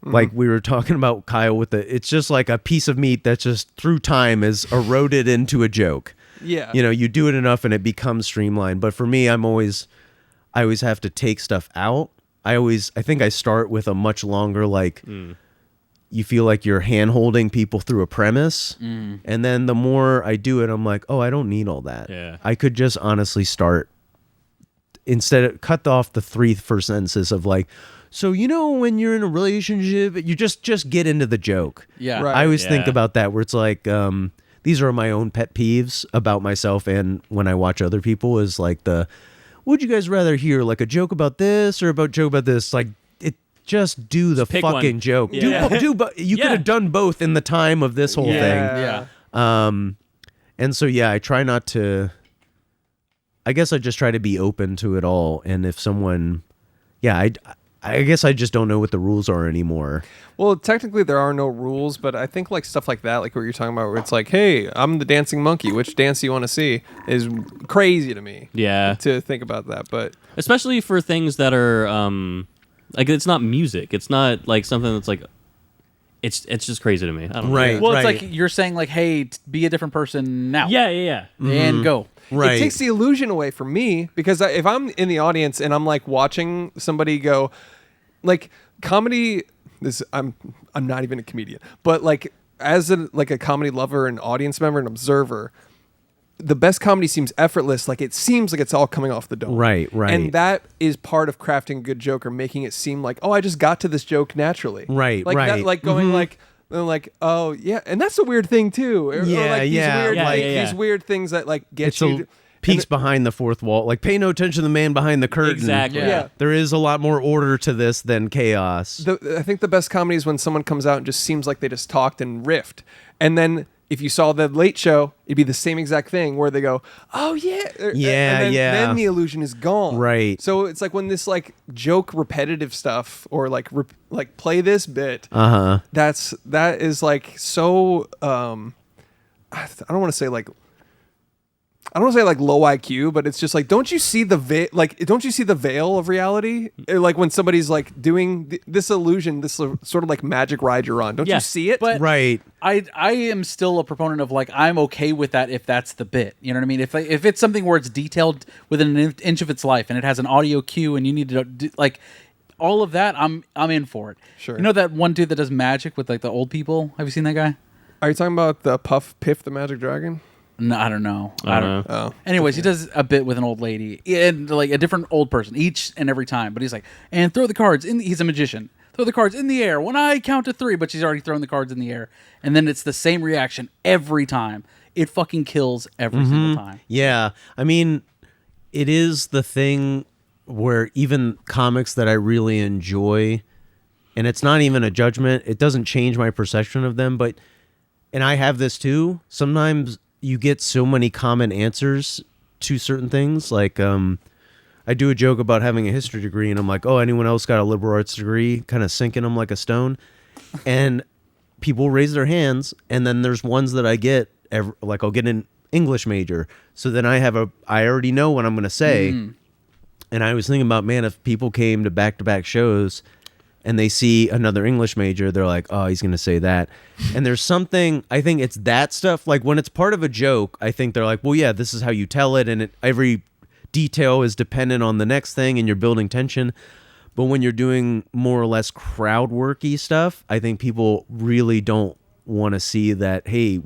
like we were talking about Kyle it's just like a piece of meat that's just through time is eroded into a joke. Yeah. You do it enough and it becomes streamlined. But for me, I always have to take stuff out. I think I start with a much longer, like, you feel like you're hand holding people through a premise. And then the more I do it, I'm like, oh, I don't need all that. Yeah. I could just honestly start instead of cut off the three first sentences of like, so, when you're in a relationship, you just get into the joke. Yeah. Right. I always think about that where it's like, these are my own pet peeves about myself and when I watch other people is like would you guys rather hear like a joke about this or about joke about this? Like just do the pick fucking one. joke. Yeah. But you could have done both in the time of this whole thing. Yeah. And so, I try not to, I guess I just try to be open to it all. And if someone, I guess I just don't know what the rules are anymore. Well, technically there are no rules, but I think like stuff like that, like what you're talking about, where it's like, hey, I'm the dancing monkey. Which dance do you want to see? Is crazy to me. Yeah. To think about that, but especially for things that are like it's not music. It's not like something that's like it's just crazy to me. I don't know. Right. Well, it's like you're saying like, hey, be a different person now. Yeah. And go. Right. it takes the illusion away from me because if I'm in the audience and I'm like watching somebody go, like comedy. I'm not even a comedian, but like as a comedy lover and audience member and observer, the best comedy seems effortless. Like it seems like it's all coming off the dome. Right. And that is part of crafting a good joke or making it seem like, oh, I just got to this joke naturally. Right. Like that, like going like, oh yeah, and that's a weird thing too. Or like these weird, these weird things that like get you. Peeks behind the fourth wall. Like, pay no attention to the man behind the curtain. Exactly. Yeah. There is a lot more order to this than chaos. I think the best comedy is when someone comes out and just seems like they just talked and riffed. And then if you saw the Late Show, it'd be the same exact thing where they go, oh yeah. Then the illusion is gone. Right. So it's like when this like joke repetitive stuff or like play this bit. That is like so I don't want to say like low IQ, but it's just like, don't you see the veil of reality? Like when somebody's like doing this illusion, this sort of like magic ride you're on. Don't you see it? But right. I am still a proponent of like, I'm okay with that if that's the bit. You know what I mean? If it's something where it's detailed within an inch of its life and it has an audio cue and you need to do, like all of that, I'm in for it. Sure. You know that one dude that does magic with like the old people? Have you seen that guy? Are you talking about the Piff the Magic Dragon? No, I don't know. I don't know. Oh. Anyways, he does a bit with an old lady and like a different old person each and every time. But he's like, and throw the cards in. He's a magician. Throw the cards in the air when I count to 3. But she's already thrown the cards in the air, and then it's the same reaction every time. It fucking kills every single time. Yeah. I mean, it is the thing where even comics that I really enjoy, and it's not even a judgment. It doesn't change my perception of them, and I have this too. Sometimes you get so many common answers to certain things. Like, I do a joke about having a history degree, and I'm like, oh, anyone else got a liberal arts degree? Kind of sinking them like a stone. And people raise their hands, and then there's ones that I get, like I'll get an English major. So then I already know what I'm going to say. And I was thinking about, man, if people came to back-to-back shows and they see another English major, they're like, oh, he's going to say that. And there's something, I think it's that stuff. Like when it's part of a joke, I think they're like, well, yeah, this is how you tell it. And every detail is dependent on the next thing and you're building tension. But when you're doing more or less crowd worky stuff, I think people really don't want to see that, hey,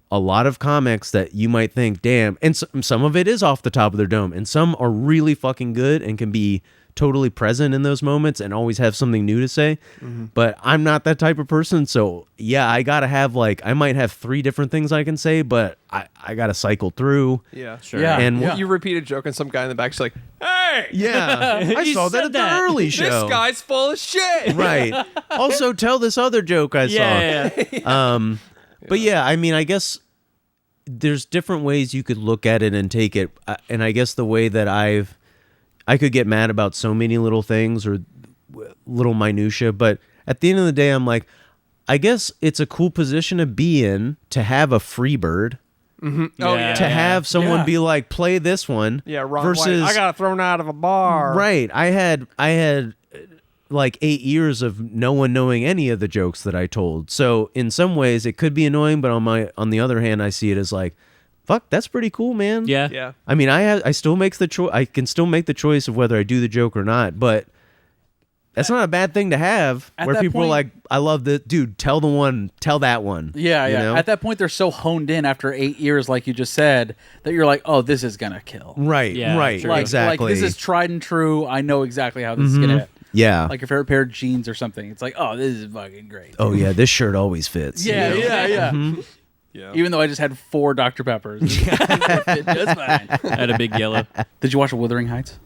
a lot of comics that you might think, damn, and some of it is off the top of their dome, and some are really fucking good and can be totally present in those moments and always have something new to say. But I'm not that type of person, so yeah, I gotta have I might have 3 different things I can say, but I gotta cycle through. Yeah, Sure. Yeah. And You repeat a joke and some guy in the back's like, hey, yeah, I saw that at the early show. this guy's full of shit. Right. Also, tell this other joke I saw. Yeah. But yeah, I mean, I guess there's different ways you could look at it and take it. And I guess the way that I could get mad about so many little things or little minutia, but at the end of the day, I'm like, I guess it's a cool position to be in, to have a free bird. Mm-hmm. Oh yeah. To have someone be like, play this one. Yeah, Ron versus White, I got thrown out of a bar. Right. I had like 8 years of no one knowing any of the jokes that I told. So in some ways it could be annoying, but on the other hand, I see it as like, fuck, that's pretty cool, man. Yeah. Yeah. I mean, I still make the choice. I can still make the choice of whether I do the joke or not, but that's not a bad thing to have. At Where that people are point- like, I love the dude. Tell that one. Yeah, you yeah. know? At that point, they're so honed in after 8 years, like you just said, that you're like, oh, this is gonna kill. Right. Yeah, right. true. Like, Exactly. Like, this is tried and true. I know exactly how this is gonna hit. yeah. Like your favorite pair of jeans or something. It's like, oh, this is fucking great. Oh yeah, this shirt always fits. Yeah, you know? yeah. Yeah. Even though I just had 4 Dr. Peppers. It fit just fine. I had a big yellow. Did you watch Wuthering Heights?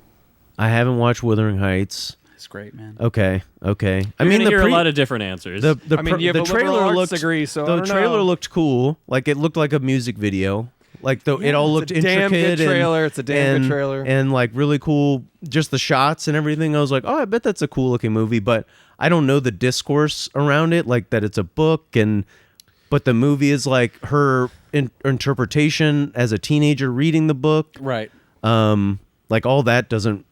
I haven't watched Wuthering Heights. It's great, man. Okay. I I mean, mean, hear a lot of different answers. the I mean, you have the a liberal trailer arts looked degree, so I the don't trailer know. looked cool. Like it looked like a music video. Like it all looked It's a damn intricate. good trailer. It's a damn good and- trailer. and like really cool. Just the shots and everything. I was like, oh, I bet that's a cool looking movie. But I don't know the discourse around it. Like that it's a book but the movie is like her interpretation as a teenager reading the book. Right. Like all that doesn't.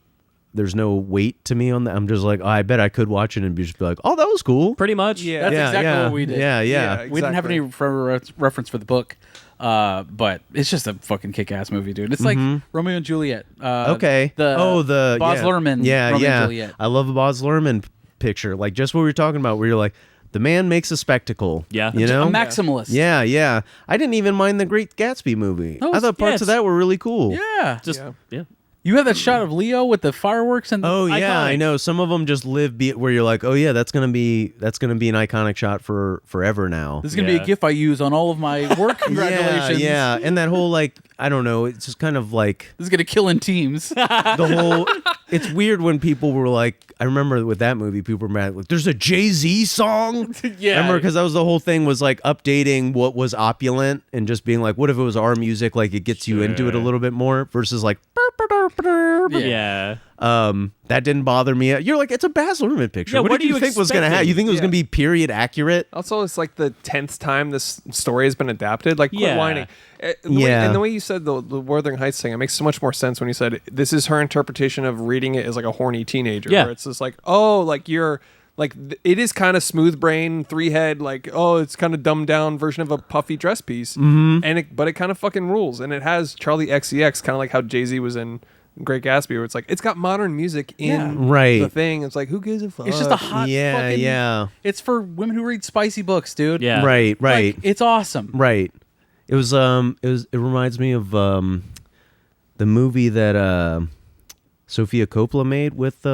There's no weight to me on that. I'm just like, oh, I bet I could watch it and just be like, oh, that was cool. Pretty much. Yeah. That's yeah, exactly yeah, what we did. Yeah, yeah. Yeah. We didn't have any reference for the book, but it's just a fucking kick-ass movie, dude. It's like Romeo and Juliet. Okay. The Baz yeah. Luhrmann Yeah, Romeo yeah. and Juliet. I love a Baz Luhrmann picture. Like just what we were talking about, where you're like, the man makes a spectacle. Yeah. You know? A maximalist. Yeah, yeah. I didn't even mind the Great Gatsby movie. That I was- thought parts yes. of that were really cool. Yeah. Just Yeah. yeah. You have that shot of Leo with the fireworks and Oh yeah, iconic. I know. Some of them just live where you're like, oh yeah, that's gonna be an iconic shot for forever now. This is gonna be Yeah. a GIF I use on all of my work. Congratulations. Yeah, yeah. And that whole like, I don't know. It's just kind of like This is gonna kill in teams. the whole. It's weird when people were like, I remember with that movie, people were mad like, "There's a Jay-Z song." Yeah. Remember, because that was the whole thing, was like updating what was opulent and just being like, what if it was our music? Like it gets you into it a Sure. little bit more versus like. Yeah. That didn't bother me. You're like, it's a Baz Luhrmann picture. Yeah, what what did are you you think was gonna happen? expecting? You think it was Yeah. gonna be period accurate? Also, it's like the 10th time this story has been adapted. Like, quit Yeah. whining. Yeah. And the way you said the Wuthering Heights thing, it makes so much more sense when you said this is her interpretation of reading it as like a horny teenager. Yeah. Where it's just like, oh, like you're like it is kind of smooth brain, 3-head, like, oh, it's kind of dumbed down version of a puffy dress piece. Mm-hmm. But it kind of fucking rules. And it has Charlie XCX, kind of like how Jay-Z was in Great Gatsby, where it's like it's got modern music in Yeah. Right. the thing. It's like, who gives a fuck? It's just a hot Yeah, fucking yeah. It's for women who read spicy books, dude. Yeah. Right, Like, right, it's awesome. right. It reminds me of the movie that Sophia Coppola made with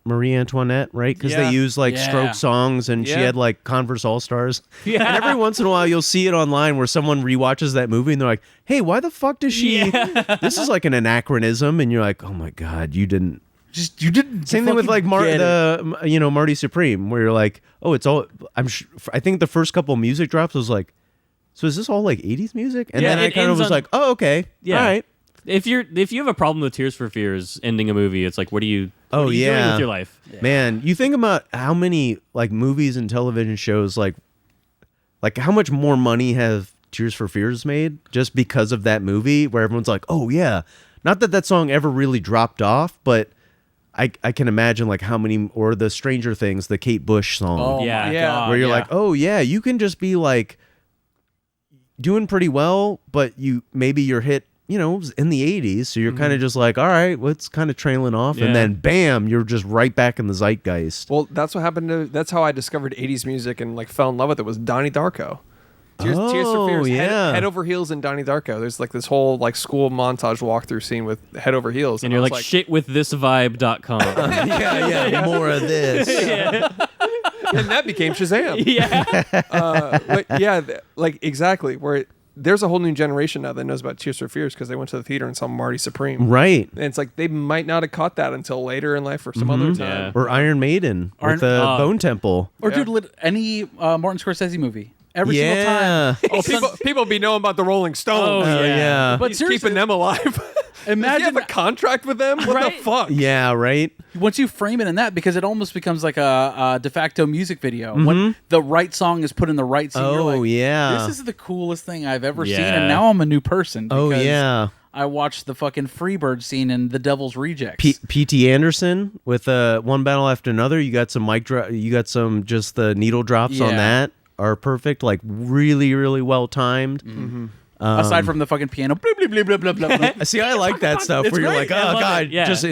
Marie Antoinette, right? Because Yeah. they use like Yeah. stroke songs, and she Yeah. had like Converse All Stars. Yeah. And every once in a while, you'll see it online where someone rewatches that movie and they're like, "Hey, why the fuck does she? This is like an anachronism." And you're like, "Oh my god, you didn't." Just you didn't. Same thing with like get it. Marty Supreme, where you're like, "Oh, it's all." I think the first couple music drops was like, "So is this all like '80s music?" And Yeah, then I it kind of ends was on- like, "Oh, okay, Yeah. all right." If you have a problem with Tears for Fears ending a movie, it's like, what are you Oh, doing yeah. with your life? Man, you think about how many like movies and television shows like how much more money have Tears for Fears made just because of that movie, where everyone's like, "Oh yeah." Not that song ever really dropped off, but I can imagine like how many, or the Stranger Things, the Kate Bush song, Oh Yeah. my Yeah. god. where you're yeah. like, "Oh yeah, you can just be like doing pretty well, but maybe your hit, was in the 80s, so you're kind of just like, all right, well, it's kind of trailing off, Yeah. and then bam, you're just right back in the zeitgeist." Well, that's what happened that's how I discovered 80s music and like fell in love with it, was Donnie Darko. Tears for Fears, yeah. head over heels in Donnie Darko. There's like this whole like school montage walkthrough scene with head over heels. And you're I was like, shitwiththisvibe.com. yeah, more of this. and that became Shazam. Yeah. But yeah, like exactly, where there's a whole new generation now that knows about Tears for Fears because they went to the theater and saw Marty Supreme. Right. And it's like they might not have caught that until later in life or some other time. Yeah. Or Iron Maiden with the Bone Temple. Or Yeah. dude, any Martin Scorsese movie. every single time. Yeah. Oh, people be knowing about the Rolling Stones. Oh, yeah. But He's seriously, keeping them alive. Does he imagine have a contract with them? What Right? the fuck? Yeah, right? once you frame it in that, because it almost becomes like a de facto music video. When the right song is put in the right scene, you're Oh, like, yeah. this is the coolest thing I've ever seen, Yeah. and now I'm a new person. Oh, because yeah. I watched the fucking Freebird scene in The Devil's Rejects. P.T. Anderson with One Battle After Another. You got some you got some just the needle drops on Yeah. that are perfect. Like really, really well timed. Aside from the fucking piano, blah, blah, blah, blah, blah, blah. See, I like that stuff It's where you're great. like, I oh love god, it. Yeah. just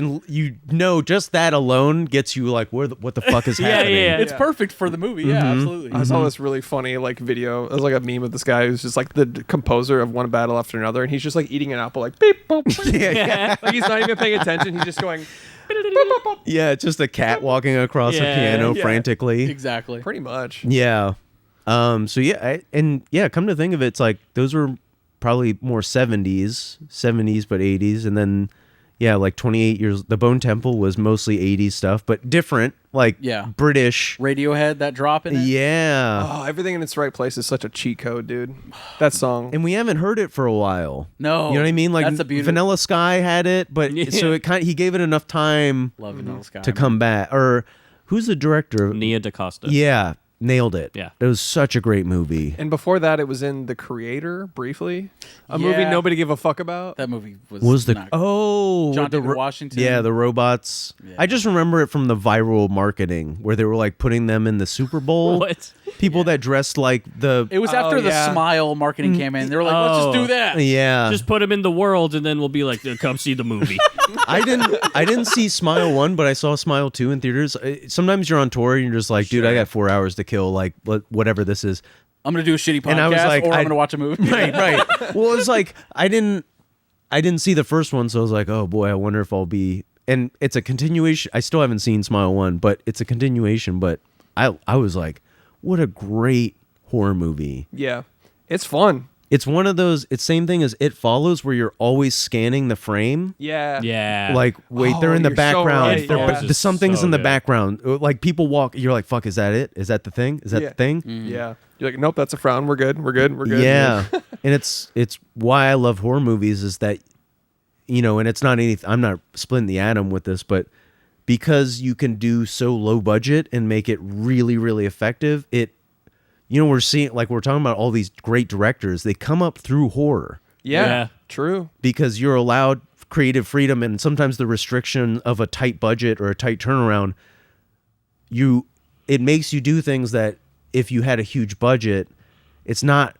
just that alone gets you like, what the fuck is happening? yeah. It's perfect for the movie. Yeah, absolutely. I saw this really funny like video. It was like a meme of this guy who's just like the composer of One Battle After Another, and he's just like eating an apple, like beep boop. Beep. Yeah, Like he's not even paying attention. He's just going yeah, just a cat walking across a Yeah. piano Yeah. frantically. Exactly. pretty much. Yeah. So yeah, come to think of it, it's like those were probably more 70s, but 80s, and then yeah, like 28 years. The Bone Temple was mostly 80s stuff, but different, like Yeah. British. Radiohead, that drop in it. Yeah. Oh, everything in its right place is such a cheat code, dude. That song. And we haven't heard it for a while. No, You know what I mean? Like that's a beauty. Vanilla Sky had it, but Yeah. so he gave it enough time Love Vanilla Sky. to come back. Or who's the director? Nia DaCosta. Yeah, nailed it. Yeah. It was such a great movie. And before that, it was in The Creator, briefly. A movie Yeah. nobody gave a fuck about. That movie was Was the not- with John the David Washington? Yeah, the robots. Yeah. I just remember it from the viral marketing where they were like putting them in the Super Bowl. What? People that dressed like the It was after the yeah. Smile marketing campaign. They were like, let's just do that. yeah. Just put him in the world, and then we'll be like, come see the movie. I didn't see Smile 1, but I saw Smile 2 in theaters. Sometimes you're on tour and you're just like, dude, I got 4 hours to kill, like whatever this is. I'm going to do a shitty podcast, And I was like, or I'm I- going to watch a movie. Right. Well, it was like I didn't see the first one, so I was like, oh boy, I wonder if I'll be. And it's a continuation. I still haven't seen Smile 1, but it's a continuation. But I was like, what a great horror movie. Yeah. It's fun. It's one of those. It's same thing as It Follows, where you're always scanning the frame. Yeah. Yeah. Like, wait, Oh, they're in the you're so background. right, They're- yeah. but something's So in the good. background. Like people walk. You're like, fuck, is that it? Is that the thing? Is that Yeah. the thing? Yeah. You're like, nope, that's a frown. We're good. We're good. We're good. Yeah, and it's why I love horror movies is that, and it's not anything. I'm not splitting the atom with this, but because you can do so low budget and make it really, really effective, we're seeing, like we're talking about all these great directors. They come up through horror Yeah. Yeah. True. because you're allowed creative freedom, and sometimes the restriction of a tight budget or a tight turnaround, it makes you do things that if you had a huge budget, it's not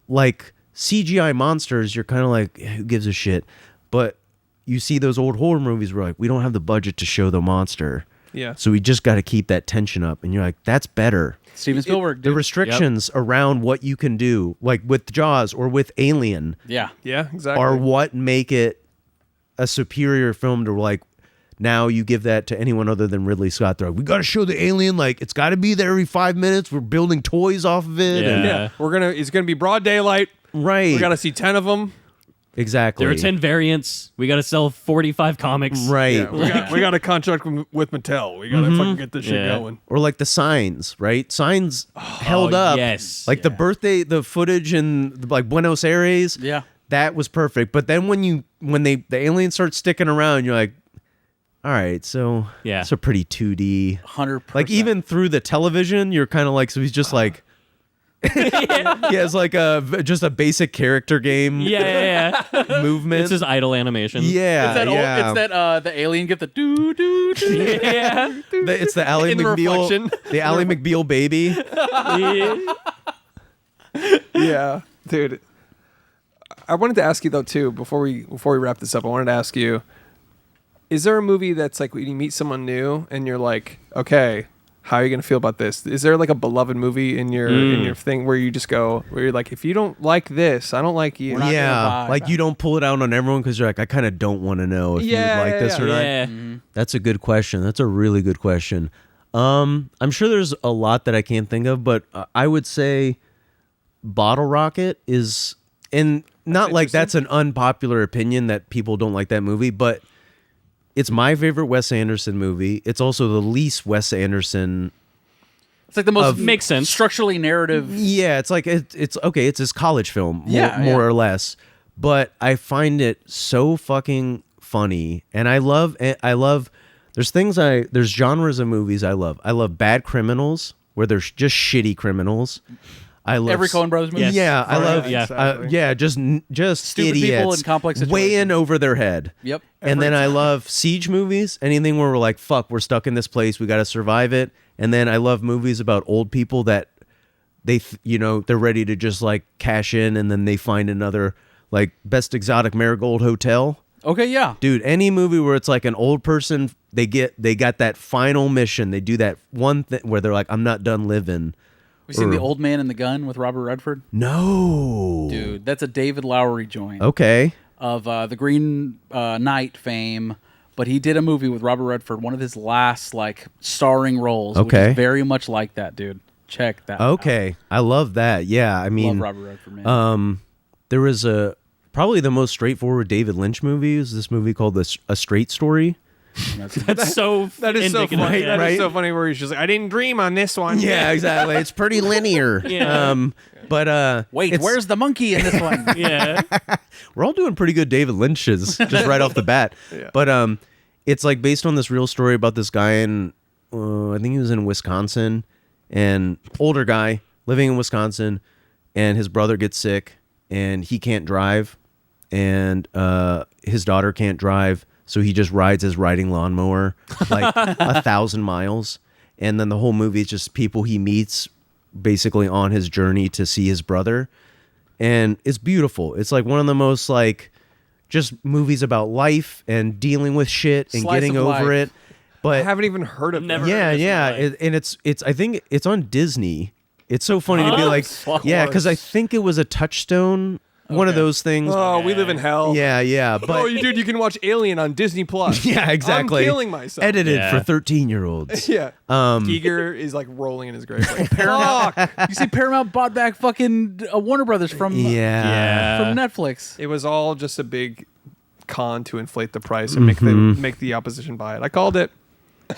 like CGI monsters. You're kind of like, who gives a shit? But you see those old horror movies where like, we don't have the budget to show the monster. Yeah. So we just got to keep that tension up. And you're like, that's better. Steven Spielberg, The dude. restrictions around what you can do, like with Jaws or with Alien, Yeah. Yeah, exactly. are what make it a superior film to like, now you give that to anyone other than Ridley Scott. They're like, we got to show the alien. Like, it's got to be there every 5 minutes. We're building toys off of it. Yeah. And- Yeah. It's gonna be broad daylight. right. We gotta see 10 of them. exactly. There are 10 variants. We got to sell 45 comics. Right. Yeah, we got a contract with Mattel. We gotta fucking get this shit Yeah. going. Or like the Signs, right? Signs held up. yes. Like the footage in like Buenos Aires. Yeah. That was perfect. But then when the aliens start sticking around, you're like, all right, so Yeah. it's a pretty 2D. 100%. Like even through the television, you're kind of like, so he's just like, yeah, it's like just a basic character game Yeah. movement. It's his idle animation. yeah, It's that, yeah. it's that the alien get the doo doo doo. Yeah. It's the Ally In the McBeal, reflection. the Ally McBeal baby. Yeah, dude. I wanted to ask you though too before we wrap this up. I wanted to ask you: is there a movie that's like when you meet someone new and you're like, okay, how are you gonna feel about this? Is there like a beloved movie in your thing where you just go where you're like, if you don't like this, I don't like you. We're not Yeah, gonna vibe. like you don't pull it out on everyone because you're like, I kind of don't want to know if you Yeah, would like this or not. Yeah. That's a good question. That's a really good question. I'm sure there's a lot that I can't think of, but I would say Bottle Rocket is, and not like that's an unpopular opinion that people don't like that movie, but it's my favorite Wes Anderson movie. It's also the least Wes Anderson It's like the most makes sense. structurally narrative. Yeah, it's like it's okay. It's his college film, more or less. But I find it so fucking funny, and I love. There's genres of movies I love. I love bad criminals where there's just shitty criminals. I love Every Coen Brothers movie. Yes. Yeah, I love. Exactly. Just Stupid idiots people in complex way situations. in over their head. Yep. And then I love siege movies. Anything where we're like, fuck, we're stuck in this place. We got to survive it. And then I love movies about old people that they're ready to just like cash in, and then they find another like Best Exotic Marigold Hotel. Okay, yeah. Dude, any movie where it's like an old person, they got that final mission. They do that one thing where they're like, I'm not done living. We seen The Old Man and the Gun with Robert Redford? No. Dude, that's a David Lowery joint. Okay. Of the Green Knight fame, but he did a movie with Robert Redford, one of his last like starring roles. Which Okay. is very much like that, dude. Check that. Okay. out. I love that. Yeah, I mean, Love Robert Redford, man. there was probably the most straightforward David Lynch movie is this movie called A Straight Story. That's so That is so indicative. funny. Yeah. That is so funny where he's just like, I didn't dream on this one. Yeah, exactly. It's pretty linear. Yeah. But Wait, where's the monkey in this one? Yeah. we're all doing pretty good David Lynch's just right off the bat. Yeah. But it's like based on this real story about this guy in I think he was in Wisconsin, and older guy living in Wisconsin, and his brother gets sick and he can't drive, and his daughter can't drive, so he just rides his riding lawnmower like 1,000 miles, and then the whole movie is just people he meets basically on his journey to see his brother. And it's beautiful. It's like one of the most like just movies about life and dealing with shit and Slice getting of over life. it. But I haven't even heard of Never it. yeah, heard of this yeah, in my life. and it's I think it's on Disney. It's so funny to be like, yeah, because I think it was a Touchstone, one of those things. Oh, we live in hell. Yeah, but Oh, dude, you can watch Alien on Disney Plus. yeah, exactly. I'm killing myself. Edited Yeah. for 13-year-olds. Yeah. Giger is like rolling in his grave. Like, Paramount. You see, Paramount bought back fucking Warner Brothers from Yeah. from Netflix. It was all just a big con to inflate the price and make the opposition buy it. I called it.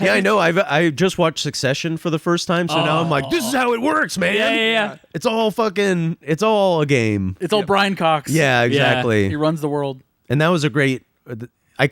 Yeah, I know. I just watched Succession for the first time, so now I'm like, this is how it works, man. Yeah. It's all a game. It's all Brian Cox. Yeah, exactly. He runs the world. And that was a great. I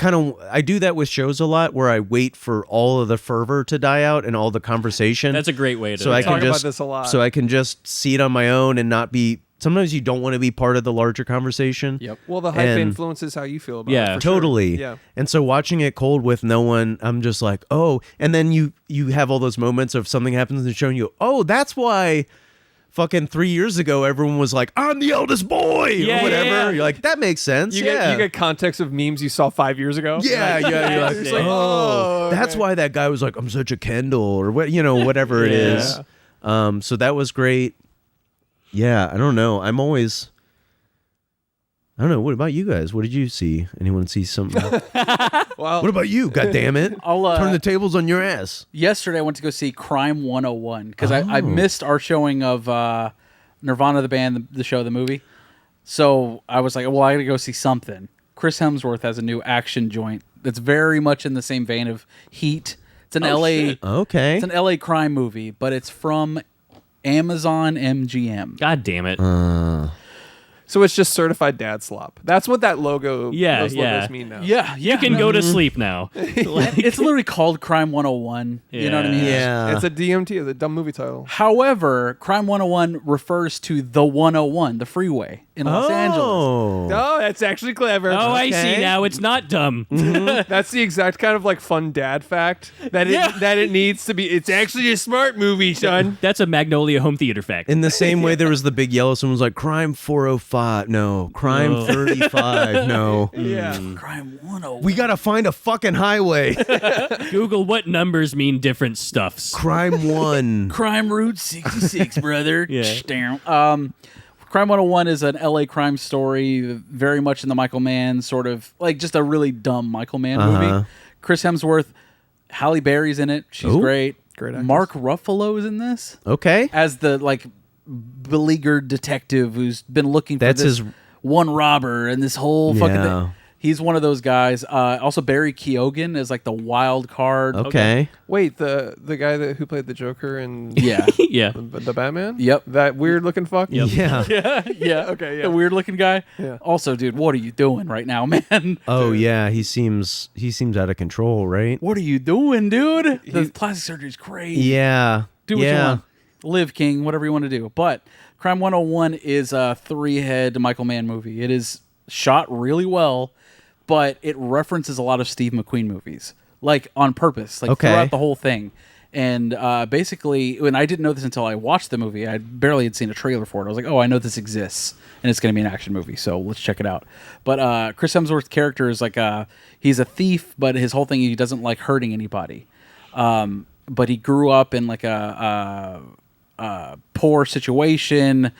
do that with shows a lot, where I wait for all of the fervor to die out and all the conversation. That's a great way to so I talk can about just this a lot. so I can just see it on my own and not be. Sometimes you don't want to be part of the larger conversation. Yep. Well, the hype And- influences how you feel about Yeah, it. For sure. Totally. Yeah. And so watching it cold with no one, I'm just like, oh. And then you have all those moments of something happens and showing you, oh, that's why fucking 3 years ago everyone was like, I'm the eldest boy Yeah, or whatever. yeah. You're like, that makes sense. You yeah. get context of memes you saw 5 years ago. yeah, yeah. You're like, It's like, oh, okay. that's why that guy was like, I'm such a Kendall or what, whatever it is. So that was great. Yeah, I don't know. I don't know. What about you guys? What did you see? Anyone see something? Well, What about you? God damn it! I'll, Turn the tables on your ass. Yesterday, I went to go see Crime 101 because I missed our showing of Nirvana, the band, the show, the movie. So I was like, well, I got to go see something. Chris Hemsworth has a new action joint that's very much in the same vein of Heat. It's an LA. Okay. It's an LA crime movie, but it's from Amazon MGM. God damn it. so it's just certified dad slop. That's what that logo. Yeah, those yeah. logos mean now. Yeah, You can go to sleep now. It's literally called Crime 101. You know what I mean? Yeah. It's a DMT. It's a dumb movie title. However, Crime 101 refers to the 101, the freeway in Los Angeles. Oh, that's actually clever. Oh, I Okay. see now. It's not dumb. That's the exact kind of like fun dad fact that it needs to be. It's actually a smart movie, son. That's a Magnolia home theater fact. In the same way, there was the big yellow. Someone was like, "Crime 405, no. Crime 35, no. Yeah. Crime 101. We gotta find a fucking highway. Google what numbers mean different stuffs. Crime 1. Crime Route 66, brother. Yeah. Crime 101 is an LA crime story, very much in the Michael Mann sort of, like just a really dumb Michael Mann movie. Chris Hemsworth, Halle Berry's in it. She's Ooh. great. Great actress. Mark Ruffalo is in this Okay. as the like beleaguered detective who's been looking for That's this his- one robber and this whole fucking Yeah. thing. He's one of those guys. Also, Barry Keoghan is like the wild card. Okay. Wait, the guy who played the Joker and Yeah. Yeah. the Batman? Yep. That weird looking fuck? Yep. Yeah. Yeah. Okay, yeah. The weird looking guy. Yeah. Also, dude, what are you doing right now, man? Oh yeah, he seems out of control, right? What are you doing, dude? The plastic surgery's crazy. Yeah. Do what you yeah. want. Live, King, whatever you want to do. But Crime 101 is a 3-head Michael Mann movie. It is shot really well, but it references a lot of Steve McQueen movies, like on purpose, like Okay. throughout the whole thing. And basically, when I didn't know this until I watched the movie, I barely had seen a trailer for it. I was like, oh, I know this exists, and it's going to be an action movie, so let's check it out. But Chris Hemsworth's character is like he's a thief, but his whole thing, he doesn't like hurting anybody. But he grew up in like a poor situation,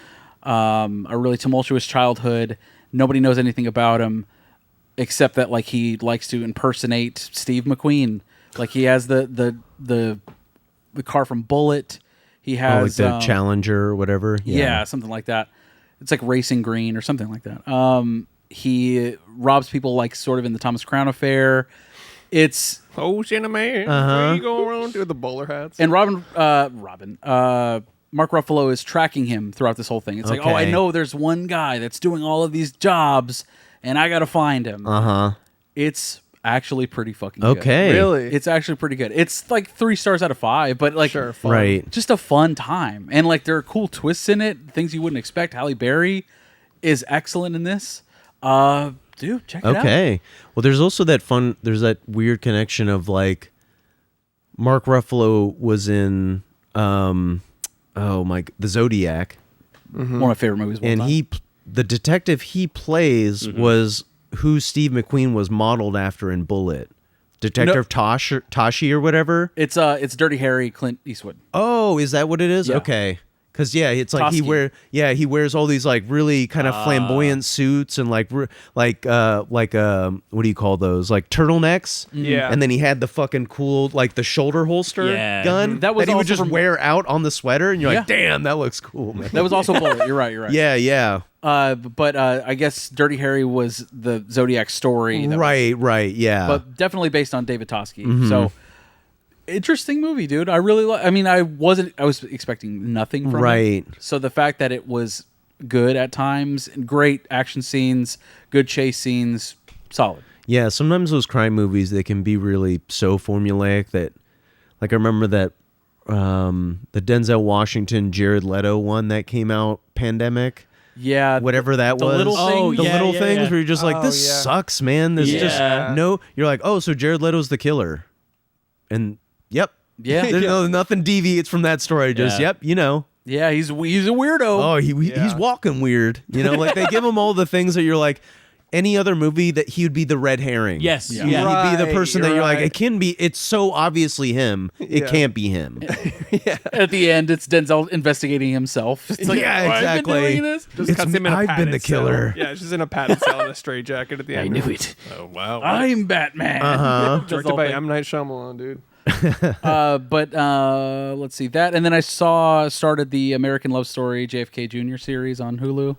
a really tumultuous childhood. Nobody knows anything about him except that like he likes to impersonate Steve McQueen. Like he has the car from Bullet. He has like the Challenger or whatever. yeah, something like that. It's like Racing Green or something like that. He robs people like sort of in the Thomas Crown Affair. It's Oh, shit, man. Where you going around with the bowler hats? and Mark Ruffalo is tracking him throughout this whole thing. It's like, oh, I Okay. know there's one guy that's doing all of these jobs, and I got to find him. It's actually pretty fucking good. Okay. Really? It's actually pretty good. It's like 3 stars out of 5, but like Sure, fun. Right. just a fun time. And like there are cool twists in it, things you wouldn't expect. Halle Berry is excellent in this. Dude, check it out. Okay. Well, there's also there's that weird connection of like Mark Ruffalo was in the Zodiac, One of my favorite movies of all and time. the detective he plays was who Steve McQueen was modeled after in Bullet. Detective Tashi or whatever. It's Dirty Harry, Clint Eastwood. Oh, is that what it is? Yeah. Okay. Cause yeah, it's like Tosky. he wears all these like really kind of flamboyant suits and like what do you call those, like turtlenecks? Yeah. And then he had the fucking cool like the shoulder holster Yeah. gun That was he would also just from- wear out on the sweater, and you're like, Yeah. damn, that looks cool, man. That was also Bullet. You're right. yeah. But I guess Dirty Harry was the Zodiac story. That was- Right, yeah. but definitely based on David Tosky. So interesting movie, dude. I really I mean, I was expecting nothing from it. Right. So the fact that it was good at times, and great action scenes, good chase scenes, solid. Yeah, sometimes those crime movies, they can be really so formulaic that, like, I remember that the Denzel Washington, Jared Leto one that came out, Pandemic, Yeah, whatever that the was. little Oh, things. The yeah, little yeah, things yeah. where you're just like, this yeah. sucks, man. This Yeah. just, no, you're like, oh, so Jared Leto's the killer. And, yep. Yeah. There's nothing deviates from that story. Just, Yeah. yep, you know. Yeah, he's a weirdo. Oh, he's walking weird. You know, like they give him all the things that you're like, any other movie that he would be the red herring. Yes. Yeah. He'd be the Right, person that you're you're like, right. it can be, it's so obviously him. It Yeah. can't be him. At the end, it's Denzel investigating himself. It's like, Yeah, "Oh, I've been exactly. doing this?" Just It's cuts him in a I've been padded the killer. cell. Yeah, she's in a padded cell in a straitjacket at the end. it. Oh, wow. I'm Batman. Just Directed all by thing. M. Night Shyamalan, dude. But let's see that, and then I started the American Love Story JFK Jr. series on Hulu.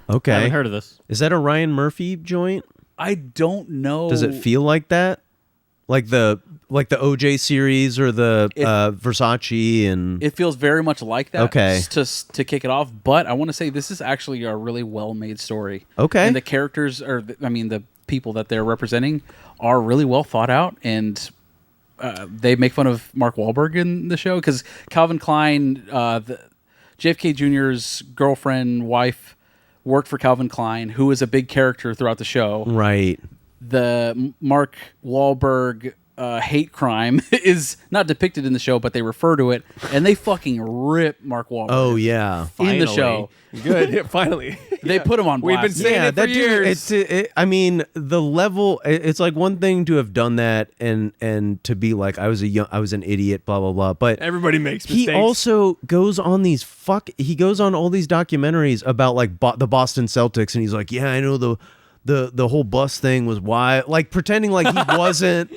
I haven't Okay. heard of this. Is that a Ryan Murphy joint? I don't know. Does it feel like that? Like the OJ series or the Versace and It feels very much like that. Okay. To kick it off, but I want to say this is actually a really well made story. Okay. And the characters the people that they're representing are really well thought out, and they make fun of Mark Wahlberg in the show because Calvin Klein, JFK Jr.'s girlfriend, wife, worked for Calvin Klein, who is a big character throughout the show. right. The Mark Wahlberg hate crime is not depicted in the show, but they refer to it, and they fucking rip Mark Wahlberg. Oh yeah. in the Finally. show. Good. Yeah, finally. They put him on We've been blast. saying it for that dude, years. I mean, the level. It's like one thing to have done that and to be like, I was an idiot, blah blah blah. But Everybody makes he mistakes. also goes on he goes on all these documentaries about like the Boston Celtics, and he's like, yeah, I know the whole bus thing was why, like pretending like he wasn't.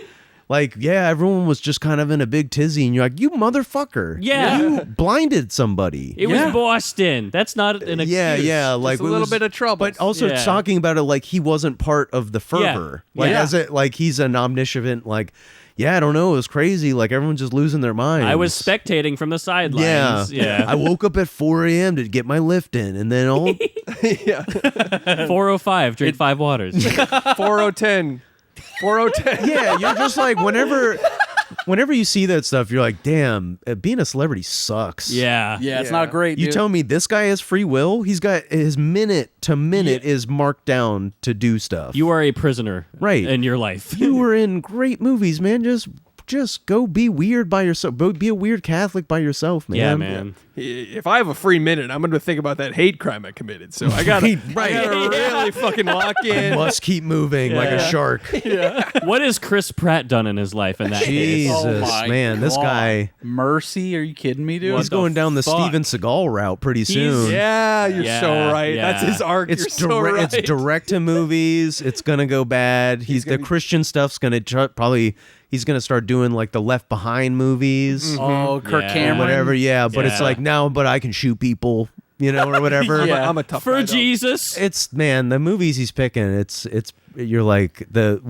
Like, yeah, everyone was just kind of in a big tizzy, and you're like, you motherfucker. Yeah. You blinded somebody. It was Boston. That's not an excuse. Yeah. Like Just a little bit of trouble. But also Yeah. talking about it like he wasn't part of the fervor. Like, Yeah. as it, like he's an omniscient, like, yeah, I don't know, it was crazy. Like, everyone's just losing their minds. I was spectating from the sidelines. Yeah. I woke up at 4 a.m. to get my lift in, and then all 4:05. Drink 5 waters. 4010. 4010. yeah, you're just like whenever you see that stuff, you're like, damn, being a celebrity sucks. Yeah. Yeah, it's not great. You dude. tell me this guy has free will? He's got his minute to minute is marked down to do stuff. You are a prisoner, Right. in your life. You were in great movies, man. Just go be weird by yourself. Be a weird Catholic by yourself, man. Yeah, man. If I have a free minute, I'm going to think about that hate crime I committed. So I got to really fucking lock in. Must keep moving like a shark. What has Chris Pratt done in his life in that case? Jesus, Oh my man, this God. guy, Mercy, are you kidding me, dude? he's going down the fuck? Steven Seagal route pretty soon. Yeah, you're Yeah, so right. yeah. That's his arc. It's You're so right. it's direct to movies. It's gonna go bad. The Christian stuff's gonna probably. He's gonna start doing like the Left Behind movies, Oh, Kirk Yeah. Cameron. whatever. Yeah, but it's Yeah. like now, but I can shoot people, or whatever. Yeah. I'm a tough For guy, though. Jesus. It's man, the movies he's picking. It's you're like the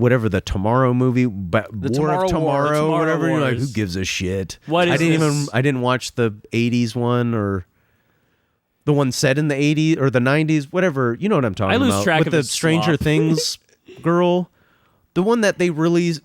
Tomorrow movie, War Tomorrow of War, Tomorrow, the Tomorrow whatever. You're like, who Wars. gives a shit? What is this? I didn't watch the '80s one or the one set in the '80s or the '90s, whatever. You know what I'm talking about? I lose track with of the the Stranger slop. Things girl, the one that they released.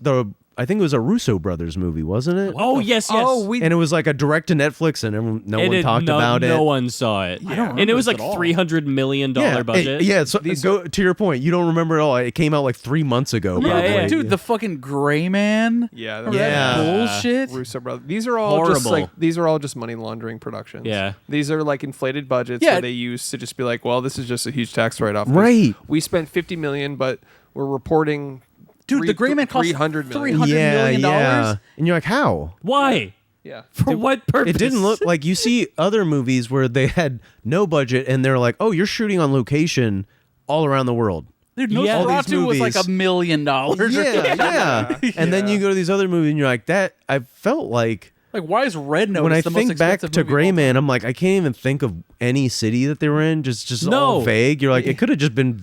I think it was a Russo brothers movie, wasn't it? Oh, yes. Oh, we And it was like a direct to Netflix, and no one talked about it. No one saw it. And it was like $300 million budget. So go to your point. You don't remember it all. It came out like 3 months ago. Yeah, probably. yeah. Dude, the fucking Gray Man. Yeah, Remember Yeah. that bullshit. Russo brothers. These are all just Horrible. these are all just money laundering productions. Yeah. These are like inflated budgets Yeah. that they use to just be like, well, this is just a huge tax write-off. 'cause Right. We spent $50 million, but we're reporting. Dude, the Gray Man cost $300 million. $300 million. Yeah. And you're like, how? Why? Yeah. For what purpose? It didn't look like you see other movies where they had no budget and they're like, oh, you're shooting on location all around the world. Dude, Yeah. All these Nosferatu was like movies. $1 million. Yeah. And then you go to these other movies and you're like, that I felt like Like, why is Red Notice when I the most think back expensive to movie of Gray all time? Man, I'm like, I can't even think of any city that they were in. Just No. all vague. You're like, it could have just been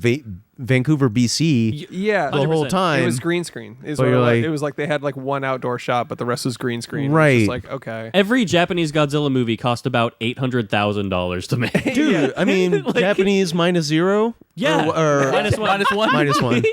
Vancouver, BC Yeah. the whole 100%. time. It was green screen. Is But what you're it was. like- It was like they had like one outdoor shot, but the rest was green screen. Right. It's just like, okay. Every Japanese Godzilla movie cost about $800,000 to make. Dude, I mean, Japanese -0? Yeah. Or Minus one. -1.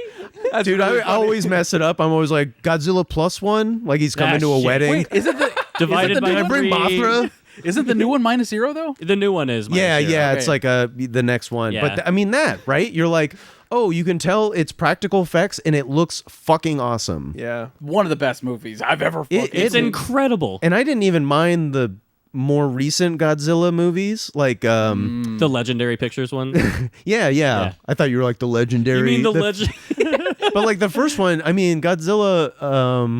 That's Dude, really I funny. always mess it up. I'm always like, Godzilla +1? Like he's coming Ah, to a shit. wedding. Wait, isn't the Divided isn't the by Can I bring three. Mothra? Isn't the new one -0 though? The new one is. Yeah, minus zero. yeah. Okay. It's like the next one. Yeah. But I mean that, right? You're like, oh, you can tell it's practical effects and it looks fucking awesome. Yeah. One of the best movies I've ever fucking It's seen. incredible. And I didn't even mind the more recent Godzilla movies. Like, The Legendary Pictures one. yeah. I thought you were like the legendary. You mean the legend? But like the first one, I mean, Godzilla.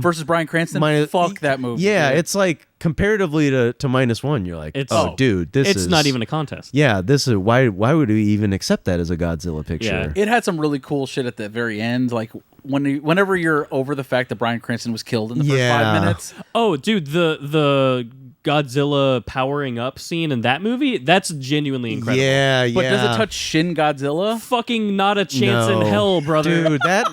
Versus Bryan Cranston. Fuck that movie. Yeah, dude. it's like comparatively to -1, you're like, It's- oh, dude, this It's is not even a contest. Yeah, this is why would we even accept that as a Godzilla picture? It had some really cool shit at the very end. Like whenever you're over the fact that Bryan Cranston was killed in the first Yeah. 5 minutes. Oh, dude, the Godzilla powering up scene in that movie, that's genuinely incredible. Yeah, But yeah. does it touch Shin Godzilla? Fucking not a chance No. in hell, brother. Dude, that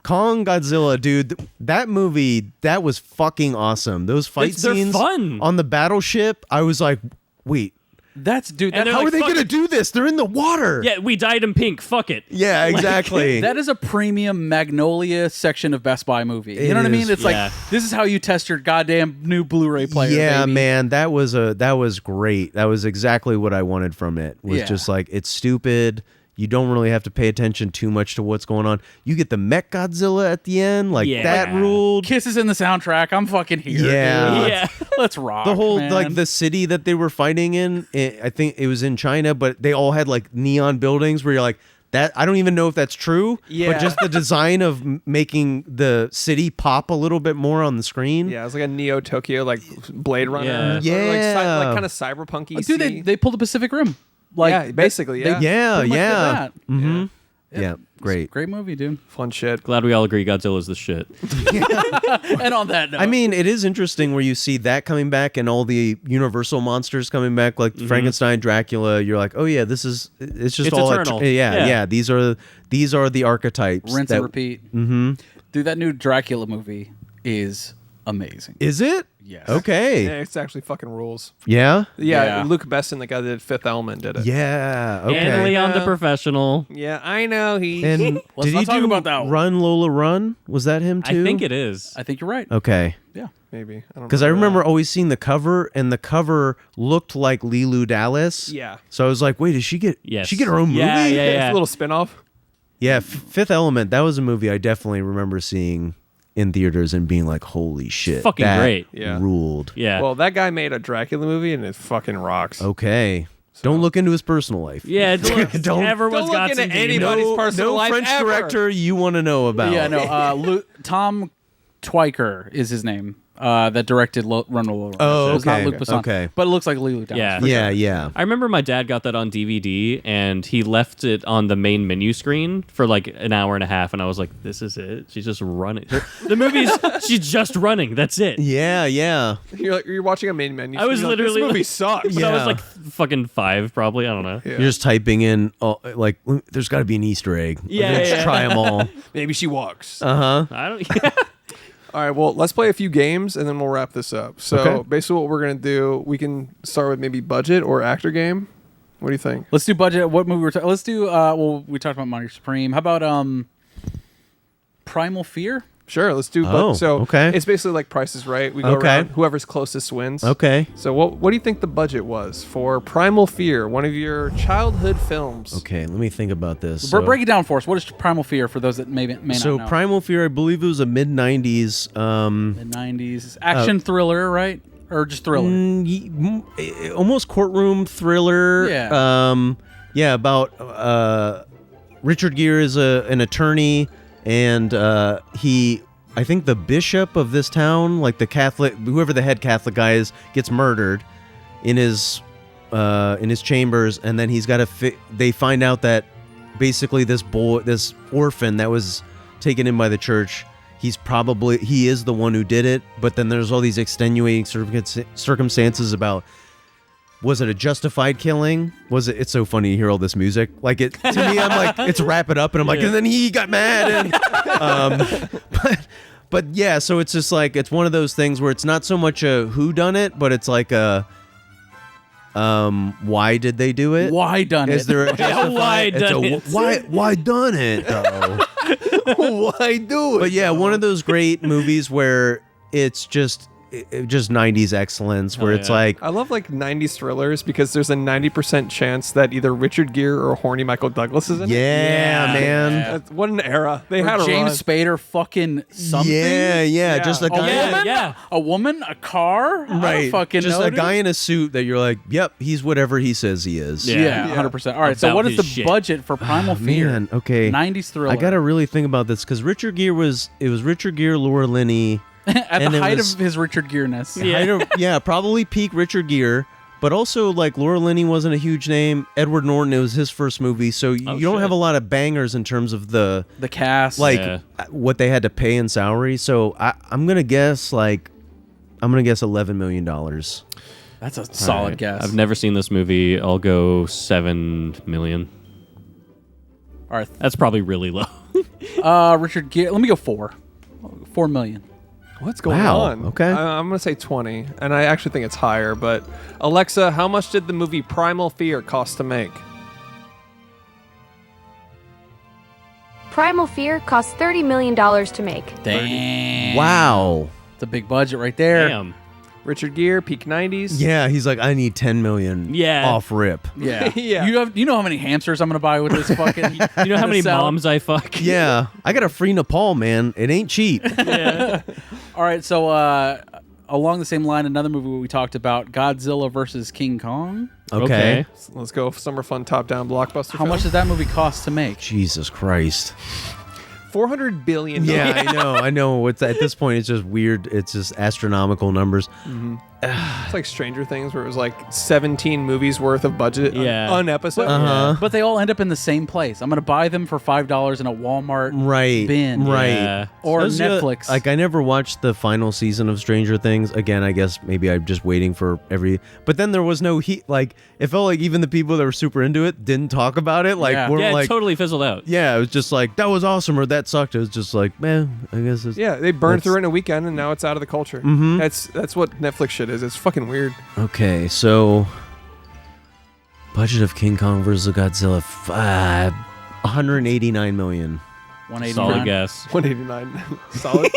Kong Godzilla, dude, that movie, that was fucking awesome. Those fight They're scenes fun. on the battleship, I was like, wait, That's dude. And That, they're how like, are they fuck gonna it. do this? They're in the water. Yeah, we dyed him pink. Fuck it. Yeah, exactly. that is a premium Magnolia section of Best Buy movie. You It know what I mean? is. It's Yeah. like this is how you test your goddamn new Blu-ray player. Yeah, baby. man, that was great. That was exactly what I wanted from it. Was Yeah. just like, it's stupid. You don't really have to pay attention too much to what's going on. You get the Mech Godzilla at the end, like Yeah. that ruled. Kisses in the soundtrack. I'm fucking here. Yeah. dude. Yeah. Let's rock. The whole man. like the city that they were fighting in, I think it was in China, but they all had like neon buildings where you're like, that I don't even know if that's true. Yeah. But just the design of making the city pop a little bit more on the screen. Yeah, it's like a Neo Tokyo, like Blade Runner. Yeah. Yeah. Like kind of cyberpunky. dude, they pulled the Pacific Rim. Like Yeah, basically, yeah. Yeah, pretty much did yeah. that. Mm-hmm. Yeah. Great. Great movie, dude. Fun shit. Glad we all agree Godzilla's the shit. And on that note, I mean, it is interesting where you see that coming back and all the Universal monsters coming back, like Frankenstein, Dracula. You're like, oh yeah, it's just It's all eternal. yeah. These are the archetypes. rinse and repeat. Mm-hmm. Dude, that new Dracula movie is amazing. Is it? Yes. Okay. Yeah, it's actually fucking rules. Yeah. Yeah, Yeah. Luke Besson, the guy that did Fifth Element, did it. Yeah. Okay. And Leon the Yeah. Professional. Yeah, I know. And Let's did not he talk do about that one. Run Lola Run? Was that him too? I think it is. I think you're right. Okay. Yeah. Maybe. Because I remember always seeing the cover, and the cover looked like Leeloo Dallas. Yeah. So I was like, wait, did she get? Yes. She get her own movie? Yeah, yeah, It's yeah. a little spin-off. Yeah, Fifth Element. That was a movie I definitely remember seeing in theaters and being like, holy shit, Fucking that great. Yeah. ruled. Yeah. Well, that guy made a Dracula movie, and it fucking rocks. Okay. Don't look into his personal life. yeah. Look, Don't- everyone's don't got look some into demons. anybody's personal no life French ever. director you want to know about. Yeah, no. Tom Twyker is his name. That directed Run Lola Run. Oh, It's not okay, Luc Besson, okay. but it looks like Leeloo Dallas. Yeah. for Yeah, sure. yeah. I remember my dad got that on DVD and he left it on the main menu screen for like an hour and a half, and I was like, "This is it? She's just running. The movie's she's just running. That's it." Yeah, yeah. You're watching a main menu. I was you're like, literally this movie like- sucks. But I was Yeah. like fucking 5, probably. I don't know. Yeah. You're just typing in, like, there's got to be an Easter egg. Yeah, Let's yeah. try them all. Maybe she walks. Uh huh. I don't. All right, well, let's play a few games and then we'll wrap this up. So Okay. basically, what we're gonna do, we can start with maybe budget or actor game. What do you think? Let's do budget. What movie we're talking? Let's do. Well, we talked about Marty Supreme. How about Primal Fear? Sure, let's do. Oh, so okay. it's basically like Price is Right. We go Okay. around. Whoever's closest wins. Okay. So what do you think the budget was for Primal Fear, one of your childhood films? Okay, let me think about this. Break it down for us. What is Primal Fear for those that may not So know? Primal Fear, I believe it was a mid-90s. The 90s action thriller, right? Or just thriller? Almost courtroom thriller. Yeah. Yeah, about Richard Gere is an attorney, and I think the bishop of this town, like the Catholic, whoever the head Catholic guy is, gets murdered in his chambers, and then he's got to. They find out that basically this orphan that was taken in by the church, he is the one who did it. But then there's all these extenuating circumstances about. Was it a justified killing? Was it? It's so funny to hear all this music. Like it to me, I'm like, it's wrap it up, and I'm like, Yeah. and then he got mad, and but yeah. So it's just like it's one of those things where it's not so much a who done it, but it's like a why did they do it? Why done Is it? there a justified? why it's done a, it? Why done it though? Why do it? But yeah, one of those great movies where it's just 90s excellence, where Hell it's yeah. like. I love like 90s thrillers because there's a 90% chance that either Richard Gere or horny Michael Douglas is in it. Yeah, man. What an era. They had Or a James run. Spader fucking something? Yeah, just a A guy. woman? yeah. A woman? A car? I don't Right, fucking just know, a dude. guy in a suit that you're like, yep, he's whatever he says he is. Yeah. Yeah, 100%. All right, so About what is the his shit. budget for Primal Fear? Man, okay. 90s thriller. I gotta really think about this because Richard Gere was Richard Gere, Laura Linney. At and the it height was- of his Richard Gere-ness. Yeah, probably peak Richard Gere, but also like Laura Linney wasn't a huge name. Edward Norton, it was his first movie, so you don't shit. have a lot of bangers in terms of the The cast. like Yeah. what they had to pay in salary. So I'm gonna guess $11 million. That's a solid Alright. guess. I've never seen this movie. I'll go 7 million. All right. That's probably really low. Richard Gere. Let me go 4. 4 million. What's going Wow, on? okay. I'm going to say 20, and I actually think it's higher. But Alexa, how much did the movie Primal Fear cost to make? Primal Fear cost $30 million to make. Damn. Wow. It's a big budget right there. Damn. Richard Gere, peak 90s. Yeah, he's like, I need 10 million. Yeah. Off rip. Yeah. Yeah. You know how many hamsters I'm going to buy with this fucking. You know how many salad? moms I fuck? Yeah, I got a free Nepal, man. It ain't cheap. All right, so along the same line, another movie we talked about, Godzilla versus King Kong. Okay. Let's go summer fun top-down blockbuster. How much does that movie cost to make? Jesus Christ. $400 billion. Yeah, I know. It's at this point, it's just weird. It's just astronomical numbers. It's like Stranger Things, where it was like 17 movies worth of budget on episode. But they all end up in the same place. I'm going to buy them for $5 in a Walmart bin. Right. Yeah. Or Those are- Netflix. Like, I never watched the final season of Stranger Things. Again, I guess maybe I'm just waiting for every... But then there was no heat. Like, it felt like even the people that were super into it didn't talk about it. Like, Yeah. we're Yeah, like... it totally fizzled out. Yeah, it was just like, that was awesome, or that sucked. It was just like, man, I guess it's... Yeah, they burned through it in a weekend, and now it's out of the culture. Mhm. That's what Netflix shit is. It's fucking weird. Okay, so... Budget of King Kong vs. Godzilla, 189 million. 189. Solid guess. 189. Solid.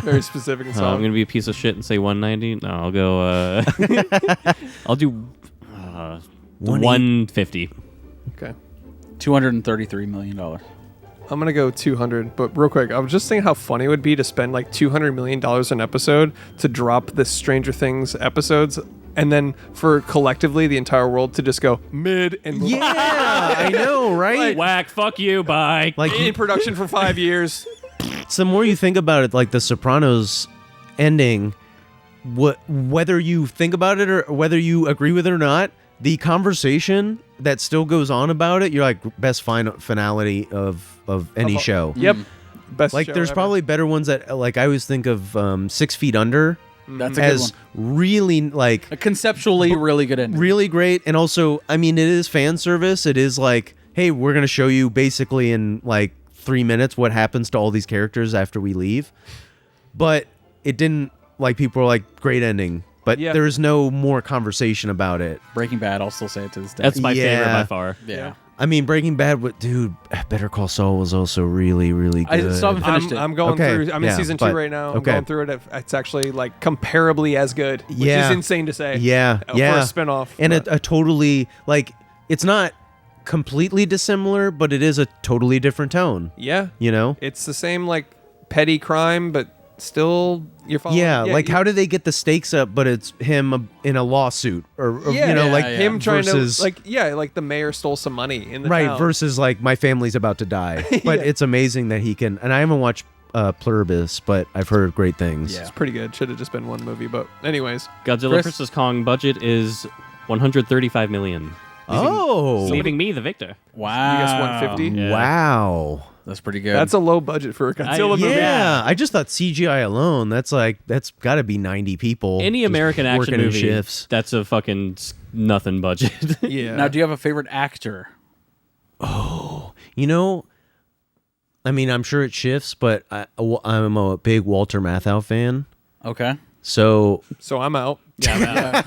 Very specific and I'm solid. gonna be a piece of shit and say 190. No, I'll go. I'll do 150. Okay. $233 million. I'm gonna go 200, but real quick, I was just thinking how funny it would be to spend like $200 million an episode to drop the Stranger Things episodes, and then for collectively the entire world to just go mid and move on. Yeah, I know, right? Whack. Fuck you. Bye. Like, in production for 5 years. the more you think about it, like the Sopranos ending, whether you think about it or whether you agree with it or not, the conversation that still goes on about it, you're like, best finality of any show. Yep. Best Like, show there's ever. probably better ones that, like, I always think of 6 Feet Under That's a good as one. really, like, A conceptually really good ending. really great. And also, I mean, it is fan service. It is like, hey, we're going to show you basically in like 3 minutes what happens to all these characters after we leave. But it didn't, like, people were like, great ending. But Yeah. there's no more conversation about it. Breaking Bad, I'll still say it to this day. That's my favorite Yeah. by far. yeah. I mean, Breaking Bad, dude, Better Call Saul was also really, really I good. still haven't finished it. I'm going Okay, through. I'm in yeah, season 2 but- right now. I'm okay. going through it. It's actually like comparably as good, which Yeah. is insane to say. Yeah, For yeah. a spinoff. And but- a totally, like, it's not completely dissimilar, but it is a totally different tone, yeah, you know? it's the same like petty crime, but still you're following. Yeah, like, you- how do they get the stakes up, but it's him in a lawsuit? Or Yeah, you know, yeah, like, yeah. him trying versus, to like like the mayor stole some money in the right, town. versus, like, my family's about to die. But Yeah. it's amazing that he can, and I haven't watched Pluribus, but I've heard great things. Yeah. It's pretty good. Should have just been one movie, but anyways. Godzilla Chris? vs. Kong budget is 135 million. Oh, Leaving me the victor. Wow. You guess 150? Yeah. wow. That's pretty good. That's a low budget for a Godzilla movie. Yeah, I just thought CGI alone, that's got to be 90 people. Any just American action working in movie, shifts. that's a fucking nothing budget. Yeah. Now, do you have a favorite actor? You know, I mean, I'm sure it shifts, but I'm a big Walter Matthau fan. Okay. So So I'm out. Yeah,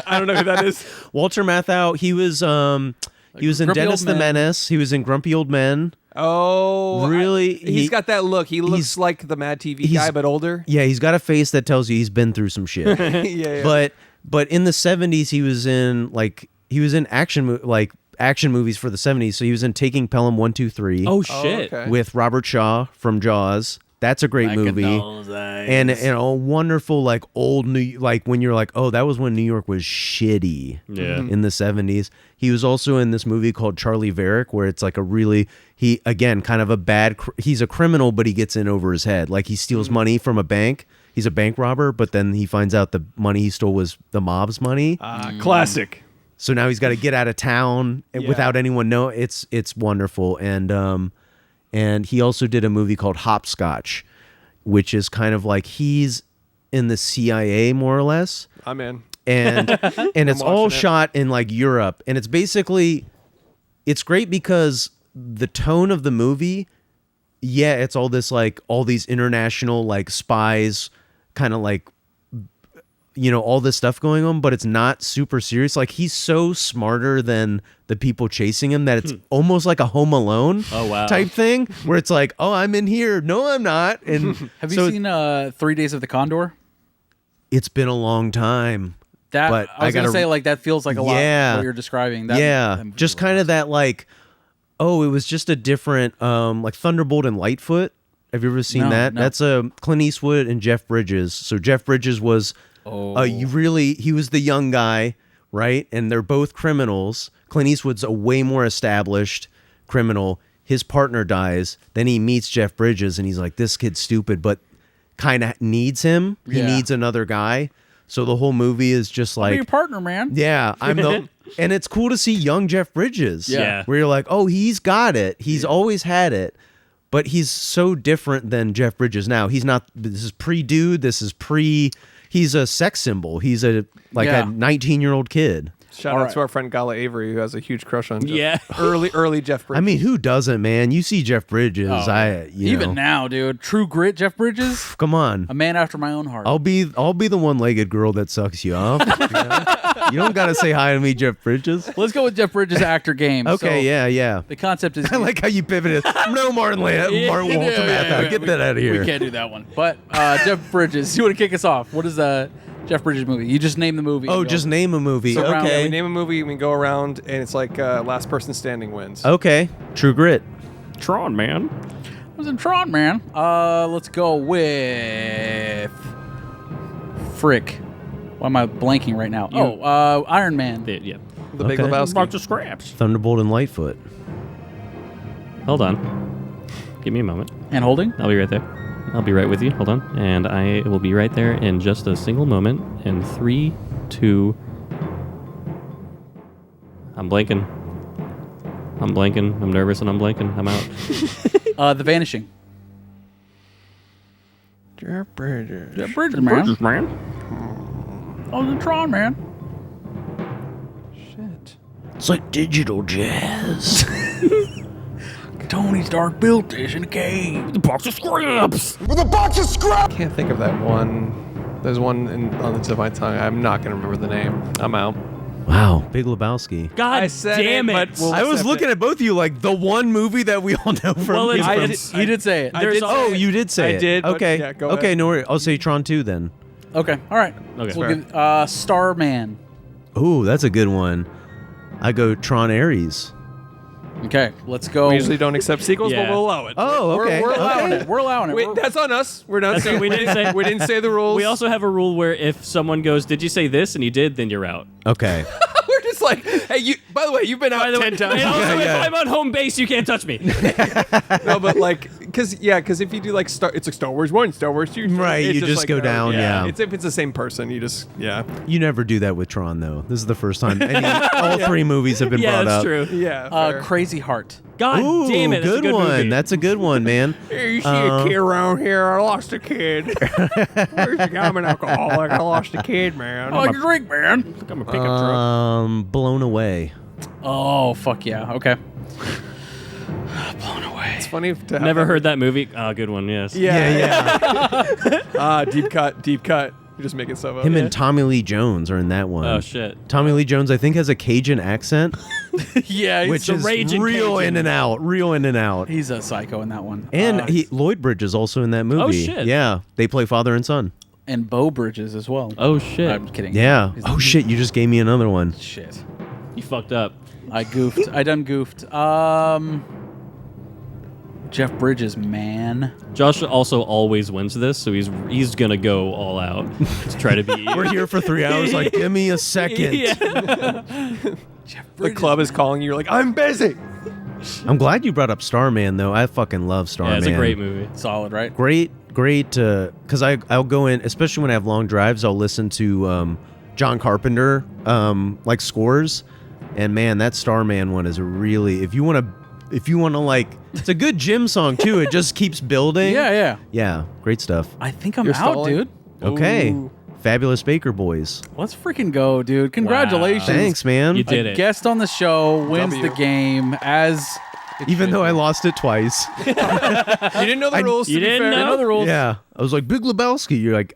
I don't know who that is. Walter Matthau, he was in Grumpy Dennis Old the Men. Menace. He was in Grumpy Old Men. Oh, Really? He's got that look. He looks he's- like the Mad TV he's- guy, but older. Yeah, he's got a face that tells you he's been through some shit. Yeah. But in the 70s, he was in action movies for the 70s. So he was in Taking Pelham 1, 2, 3 oh shit. okay. with Robert Shaw from Jaws. That's a great movie. And a wonderful, like, old when you're like, oh, that was when New York was shitty. Yeah. In the 70s. He was also in this movie called Charlie Varick, where it's like kind of a bad, he's a criminal, but he gets in over his head. Like, he steals money from a bank. He's a bank robber, but then he finds out the money he stole was the mob's money. Classic. So now he's got to get out of town Yeah. without anyone know. It's wonderful. And he also did a movie called Hopscotch, which is kind of like he's in the CIA more or less. I'm in. And it's all watching it. shot in like Europe. And it's great because the tone of the movie, yeah, it's all this like all these international like spies kind of like, you know, all this stuff going on, but it's not super serious. Like, he's so smarter than the people chasing him that it's almost like a Home Alone Oh, wow. type thing, where it's like, oh, I'm in here. No, I'm not. And Have so you seen 3 Days of the Condor? it's been a long time. That But I was I gonna gotta- say, like, that feels like a lot Yeah. what you're describing. That movie Just kind of that like, oh, it was just a different like Thunderbolt and Lightfoot. Have you ever seen No, that? no. That's Clint Eastwood and Jeff Bridges. So Jeff Bridges was he was the young guy, right? And they're both criminals. Clint Eastwood's a way more established criminal. His partner dies. Then he meets Jeff Bridges and he's like, this kid's stupid, but kind of needs him. He Yeah. needs another guy. So the whole movie is just Be like, your partner, man. yeah, I'm the, and it's cool to see young Jeff Bridges. Yeah. Where you're like, oh, he's got it. He's always had it, but he's so different than Jeff Bridges now. He's not. This is pre-dude. This is pre. He's a sex symbol. He's a 19-year-old kid. Shout out to our friend Gala Avery, who has a huge crush on Jeff. Yeah. early Jeff Bridges. I mean, who doesn't, man? You see Jeff Bridges. Even now, dude. True Grit, Jeff Bridges, Come on. a man after my own heart. I'll be the one-legged girl that sucks you off. You don't gotta say hi to me, Jeff Bridges. Let's go with Jeff Bridges actor game. Okay, So, yeah. The concept is I like how you pivoted. No, Martin Walter Matthau. Get that out of here. We can't do that one. But Jeff Bridges, you want to kick us off? What is Jeff Bridges movie? You just name the movie. Oh, just name a movie. So round- we Okay. name a movie, we go around, and it's like last person standing wins. Okay. True Grit. Tron, man. I was in Tron, man. Let's go with Frick. Why am I blanking right now? Iron Man. Yeah. The Big Okay. Lebowski. Mark the scraps. Thunderbolt and Lightfoot. Hold on. Give me a moment. And Holding. I'll be right there. I'll be right with you. Hold on. And I will be right there in just a single moment. In 3, 2. I'm blanking. I'm nervous and I'm blanking. I'm out. The Vanishing. Jeff Bridges. Jeff Bridges, man. man. I was in Tron, man. Shit. It's like digital jazz. Tony Stark built this in a cave. The box of scraps. Can't think of that one. There's one on the tip of my tongue. I'm not going to remember the name. I'm out. Wow. Big Lebowski. God I said damn it, it. but we'll I was accept looking it. at both of you like the one movie that we all know from. Well, it's- Game He did say it. I did Oh, say it. you did say I it. did, but Okay. yeah, go okay, ahead. no worries. I'll say Tron 2 then. Okay, all right. Okay. So we'll give, Starman. Ooh, that's a good one. I go Tron Ares. Okay, let's go. We usually don't accept sequels, Yeah. but we'll allow it. Oh, okay. We're allowing okay. it. We're allowing it. Wait, We're- that's on us. We're not That's saying what we didn't say. We didn't say the rules. We also have a rule where if someone goes, "Did you say this?" and you did, then you're out. Okay. we're just like, hey, you. By the way, you've been out By the way, 10 times. and also, Yeah. if I'm on home base, you can't touch me. No, but like, because if you do like it's like Star Wars 1, Star Wars 2, Right, it you just like go goes. down, yeah. It's if it's the same person, you just You never do that with Tron, though. This is the first time all 3 movies have been Yeah, brought that's up. true. yeah. fair. Crazy Heart. God Ooh, damn it! That's good a good one. movie. That's a good one, man. Hey, you see a kid around here? I lost a kid. Where's the guy? I'm an alcoholic. I lost a kid, man. I like to drink, man. I'm a pickup truck. Blown Away. Oh, fuck yeah. Okay. Blown away. It's funny to have Never heard that movie. Ah, good one. Yes. Yeah. Deep cut. You're just making stuff up. Him and Tommy Lee Jones are in that one. Oh shit. Tommy Lee Jones, I think, has a Cajun accent, Yeah, which the is raging real Cajun. in and out, real in and out. he's a psycho in that one. And Lloyd Bridge is also in that movie. shit. Yeah, they play father and son. And Bo Bridges as well. Oh shit. I'm kidding. Yeah. He's- Oh shit, you just gave me another one. Shit. You fucked up. I goofed. I done goofed. Jeff Bridges, man. Josh also always wins this, so he's gonna go all out to try to be. We're here for 3 hours. Like, give me a second. Yeah. The club is calling you. You're like, I'm busy. I'm glad you brought up Starman, though. I fucking love Starman. Yeah, it's a great movie. Solid, right? Great. Because I'll go in, especially when I have long drives. I'll listen to John Carpenter like scores, and man, that Starman one is a really if you want to like, it's a good gym song too. It just keeps building. Yeah. Great stuff. I think I'm You're out, stalling? dude. Okay, Ooh. Fabulous Baker Boys. Let's freaking go, dude. Congratulations. Thanks, man. You did A it. guest on the show wins W. the game as Even though I lost it twice. You didn't know the rules. you to be didn't fair. know the rules. Yeah, I was like Big Lebowski. You're like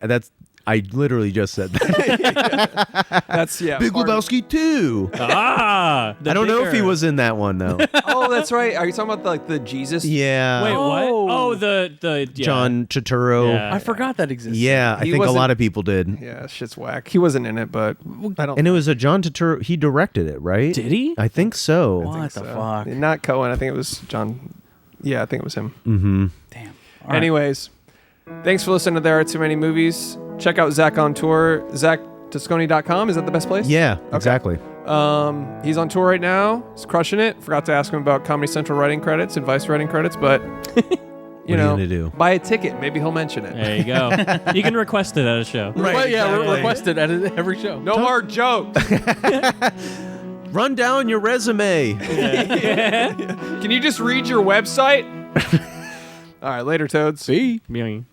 I literally just said that. That's Big part of- Lebowski 2. Ah. I don't know if he was in that one though. Oh, that's right. Are you talking about the Jesus? Yeah. Wait, what? Oh. Oh, the yeah. John Turturro. Yeah. I forgot that existed. Yeah, I He think a wasn't- lot of people did. Yeah, shit's whack. He wasn't in it, but I don't. And it was a John Turturro. He directed it, right? Did he? I think so. What the fuck? Not Cohen. I think it was John. Yeah, I think it was him. Mm-hmm. Damn. All right. Anyways, thanks for listening to There Are Too Many Movies. Check out Zach on tour. ZakToscani.com. Is that the best place? Yeah, exactly. He's on tour right now. He's crushing it. Forgot to ask him about Comedy Central writing credits, advice writing credits, but you What are you know, gonna do? buy a ticket. Maybe he'll mention it. There you go. You can request it at a show. Right, exactly. Request it at every show. No more jokes. Run down your resume. Can you just read your website? All right, later, Toads. See? Meow.